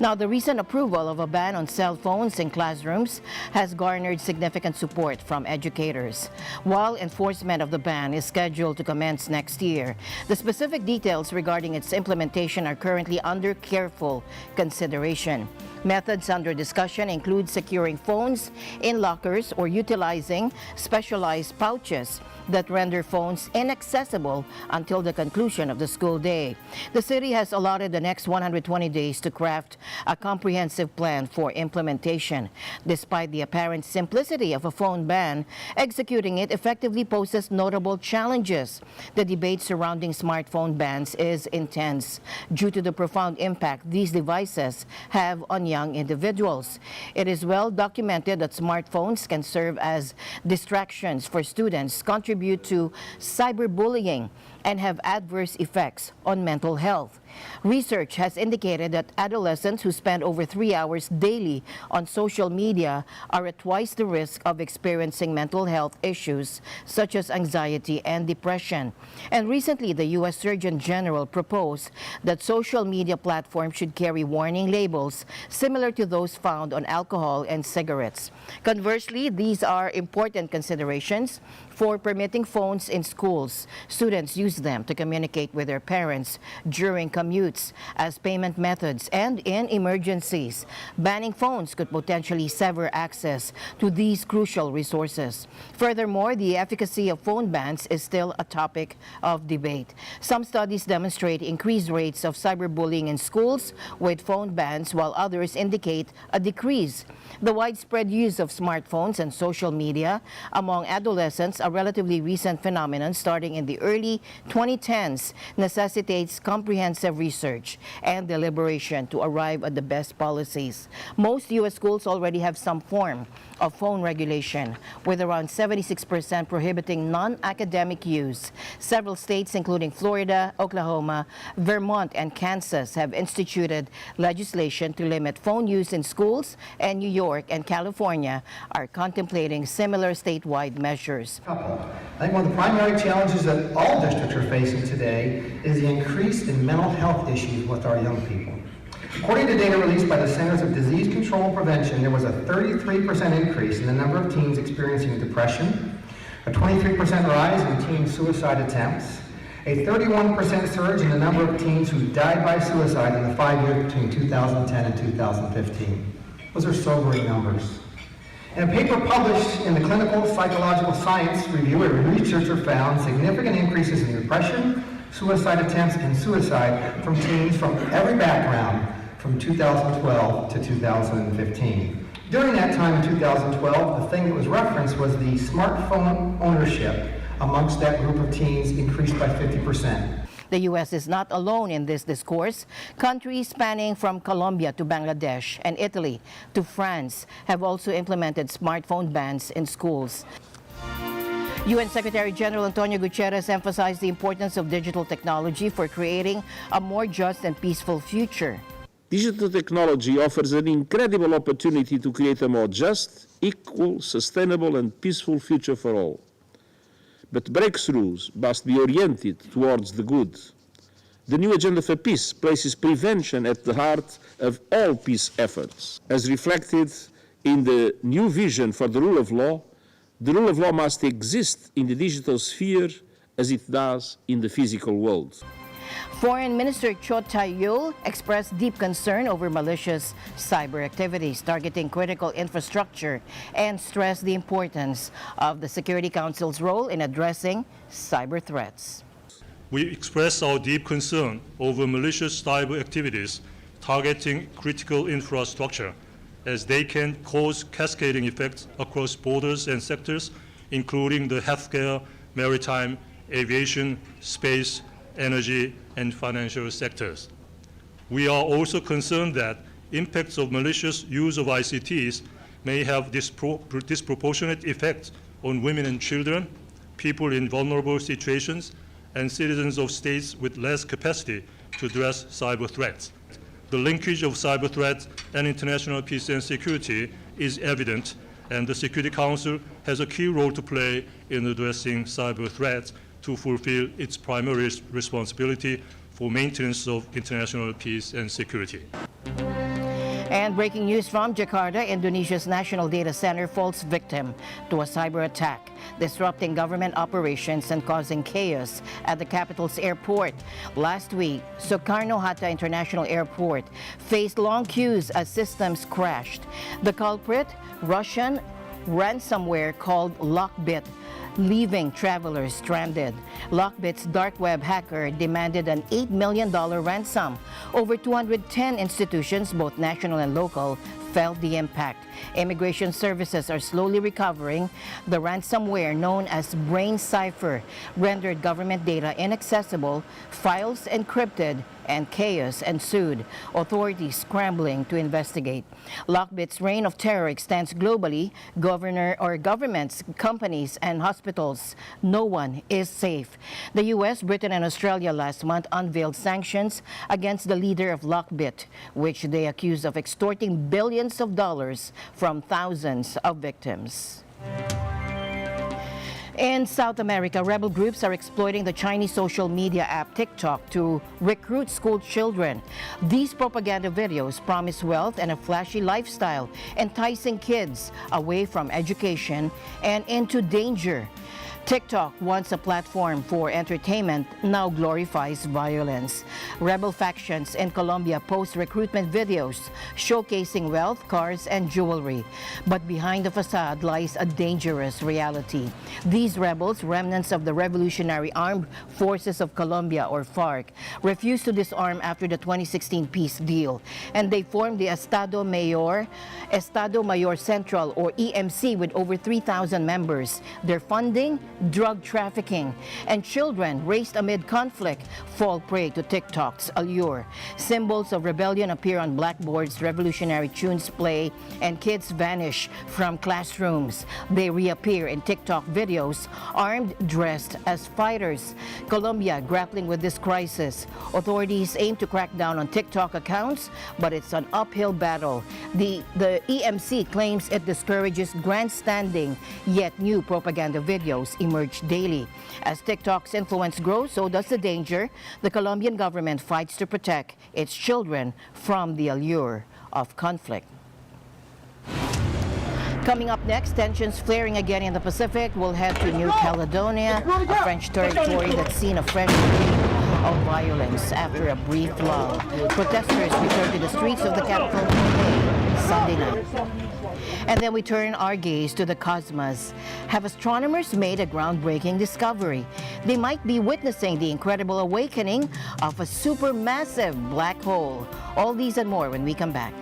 S3: Now, the recent approval of a ban on cell phones in classrooms has garnered significant support from educators. While enforcement of the ban is scheduled to commence next year, the specific details regarding its implementation are currently under careful consideration. Methods under discussion include securing phones in lockers or utilizing specialized pouches that render phones inaccessible until the conclusion of the school day. The city has allotted the next 120 days to craft a comprehensive plan for implementation. Despite the apparent simplicity of a phone ban, executing it effectively poses notable challenges. The debate surrounding smartphone bans is intense due to the profound impact these devices have on young individuals. It is well documented that smartphones can serve as distractions for students, contribute to cyberbullying, and have adverse effects on mental health. Research has indicated that adolescents who spend over 3 hours daily on social media are at twice the risk of experiencing mental health issues such as anxiety and depression. And recently, the U.S. Surgeon General proposed that social media platforms should carry warning labels similar to those found on alcohol and cigarettes. Conversely, these are important considerations for permitting phones in schools. Students use them to communicate with their parents during commutes, as payment methods, and in emergencies. Banning phones could potentially sever access to these crucial resources. Furthermore, the efficacy of phone bans is still a topic of debate. Some studies demonstrate increased rates of cyberbullying in schools with phone bans, while others indicate a decrease. The widespread use of smartphones and social media among adolescents, a relatively recent phenomenon starting in the early 2010s, necessitates comprehensive research and deliberation to arrive at the best policies. Most U.S. schools already have some form of phone regulation, with around 76% prohibiting non-academic use. Several states, including Florida, Oklahoma, Vermont, and Kansas, have instituted legislation to limit phone use in schools, and New York and California are contemplating similar statewide measures.
S9: I think one of the primary challenges that all districts are facing today is the increase in mental health issues with our young people. According to data released by the Centers of Disease Control and Prevention, there was a 33% increase in the number of teens experiencing depression, a 23% rise in teen suicide attempts, a 31% surge in the number of teens who died by suicide in the 5 years between 2010 and 2015. Those are sobering numbers. In a paper published in the Clinical Psychological Science Review, a researcher found significant increases in depression, suicide attempts, and suicide from teens from every background from 2012 to 2015. During that time in 2012, the thing that was referenced was the smartphone ownership amongst that group of teens increased by 50%.
S3: The U.S. is not alone in this discourse. Countries spanning from Colombia to Bangladesh and Italy to France have also implemented smartphone bans in schools. UN Secretary General Antonio Guterres emphasized the importance of digital technology for creating a more just and peaceful future.
S11: Digital technology offers an incredible opportunity to create a more just, equal, sustainable and peaceful future for all. But breakthroughs must be oriented towards the good. The new Agenda for Peace places prevention at the heart of all peace efforts. As reflected in the new vision for the rule of law must exist in the digital sphere as it does in the physical world.
S3: Foreign Minister Cho Tae-yul expressed deep concern over malicious cyber activities targeting critical infrastructure and stressed the importance of the Security Council's role in addressing cyber threats.
S12: We express our deep concern over malicious cyber activities targeting critical infrastructure, as they can cause cascading effects across borders and sectors, including the healthcare, maritime, aviation, space, energy, and financial sectors. We are also concerned that impacts of malicious use of ICTs may have disproportionate effects on women and children, people in vulnerable situations, and citizens of states with less capacity to address cyber threats. The linkage of cyber threats and international peace and security is evident, and the Security Council has a key role to play in addressing cyber threats to fulfill its primary responsibility for maintenance of international peace and security.
S3: And breaking news from Jakarta, Indonesia's National Data Center falls victim to a cyber attack, disrupting government operations and causing chaos at the capital's airport. Last week, Soekarno-Hatta International Airport faced long queues as systems crashed. The culprit, Russian ransomware called Lockbit, leaving travelers stranded. Lockbit's dark web hacker demanded an $8 million ransom. Over 210 institutions, both national and local, felt the impact. Immigration services are slowly recovering. The ransomware, known as Brain Cipher, rendered government data inaccessible, files encrypted, and chaos ensued, authorities scrambling to investigate. Lockbit's reign of terror extends globally. Governments, companies, and hospitals. No one is safe. The US, Britain, and Australia last month unveiled sanctions against the leader of Lockbit, which they accuse of extorting billions of dollars from thousands of victims. In South America, rebel groups are exploiting the Chinese social media app TikTok to recruit school children. These propaganda videos promise wealth and a flashy lifestyle, enticing kids away from education and into danger. TikTok, once a platform for entertainment, now glorifies violence. Rebel factions in Colombia post recruitment videos showcasing wealth, cars, and jewelry. But behind the facade lies a dangerous reality. These rebels, remnants of the Revolutionary Armed Forces of Colombia, or FARC, refused to disarm after the 2016 peace deal, and they formed the Estado Mayor Central, or EMC, with over 3,000 members. Their funding, drug trafficking, and children raised amid conflict fall prey to TikTok's allure. Symbols of rebellion appear on blackboards, revolutionary tunes play, and kids vanish from classrooms. They reappear in TikTok videos, armed, dressed as fighters. Colombia grappling with this crisis. Authorities aim to crack down on TikTok accounts, but it's an uphill battle. The EMC claims it discourages grandstanding, yet new propaganda videos emerge daily. As TikTok's influence grows, so does the danger. The Colombian government fights to protect its children from the allure of conflict. Coming up next, tensions flaring again in the Pacific. We'll head to New Caledonia, a French territory that's seen a fresh wave of violence after a brief lull. Protesters return to the streets of the capital today, Sunday night. And then we turn our gaze to the cosmos. Have astronomers made a groundbreaking discovery? They might be witnessing the incredible awakening of a supermassive black hole. All these and more when we come back.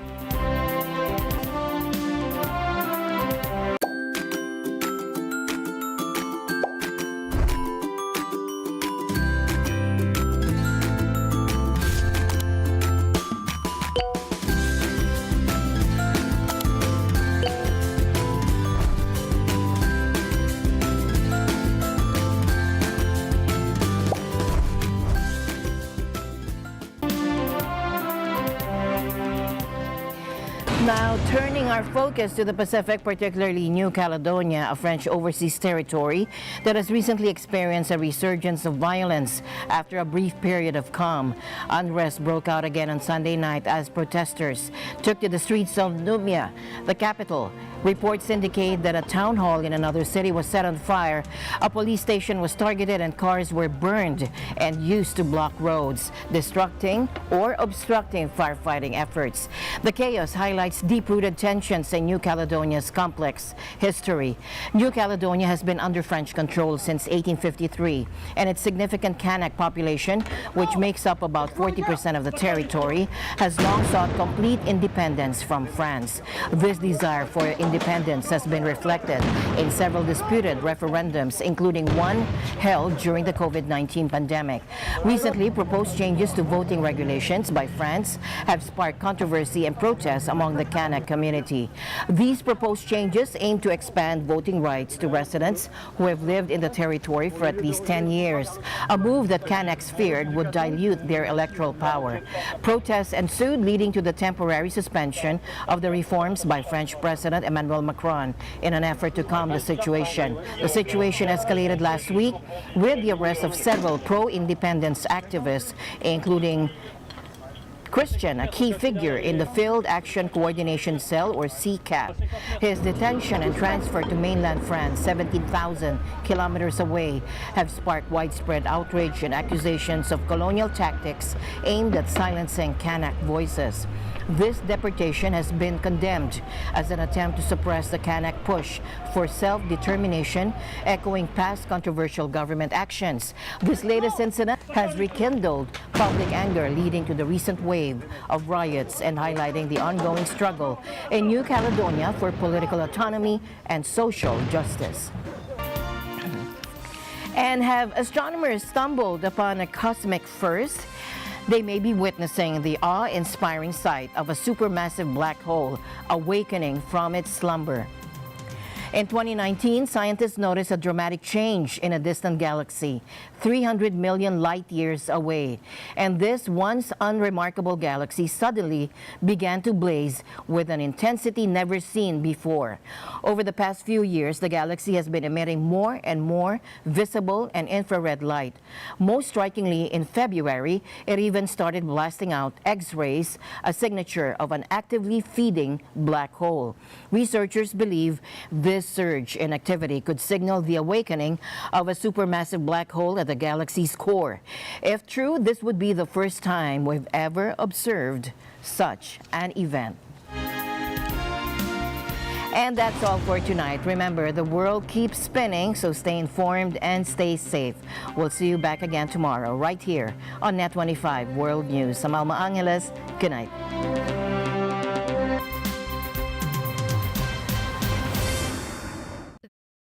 S3: Now, turning our focus to the Pacific, particularly New Caledonia, a French overseas territory that has recently experienced a resurgence of violence after a brief period of calm. Unrest broke out again on Sunday night as protesters took to the streets of Numia, the capital. Reports indicate that a town hall in another city was set on fire, a police station was targeted, and cars were burned and used to block roads, obstructing firefighting efforts. The chaos highlights deep-rooted tensions in New Caledonia's complex history. New Caledonia has been under French control since 1853, and its significant Kanak population, which makes up about 40% of the territory, has long sought complete independence from France. This desire for independence has been reflected in several disputed referendums, including one held during the COVID-19 pandemic. Recently, proposed changes to voting regulations by France have sparked controversy and protests among the Kanak community. These proposed changes aim to expand voting rights to residents who have lived in the territory for at least 10 years, a move that Kanaks feared would dilute their electoral power. Protests ensued, leading to the temporary suspension of the reforms by French President Emmanuel Macron in an effort to calm the situation. The situation escalated last week with the arrest of several pro-independence activists, including Christian, a key figure in the Field Action Coordination Cell, or CCAP. His detention and transfer to mainland France, 17,000 kilometers away, have sparked widespread outrage and accusations of colonial tactics aimed at silencing Kanak voices. This deportation has been condemned as an attempt to suppress the Kanak push for self-determination, echoing past controversial government actions. This latest incident has rekindled public anger, leading to the recent wave of riots and highlighting the ongoing struggle in New Caledonia for political autonomy and social justice. And have astronomers stumbled upon a cosmic first? They may be witnessing the awe-inspiring sight of a supermassive black hole awakening from its slumber. In 2019, scientists noticed a dramatic change in a distant galaxy, 300 million light-years away. And this once unremarkable galaxy suddenly began to blaze with an intensity never seen before. Over the past few years, the galaxy has been emitting more and more visible and infrared light. Most strikingly, in February, it even started blasting out X-rays, a signature of an actively feeding black hole. Researchers believe this This surge in activity could signal the awakening of a supermassive black hole at the galaxy's core. If true, this would be the first time we've ever observed such an event. And that's all for tonight. Remember, the world keeps spinning, so stay informed and stay safe. We'll see you back again tomorrow, right here on Net 25 World News. Sa Angeles, good night.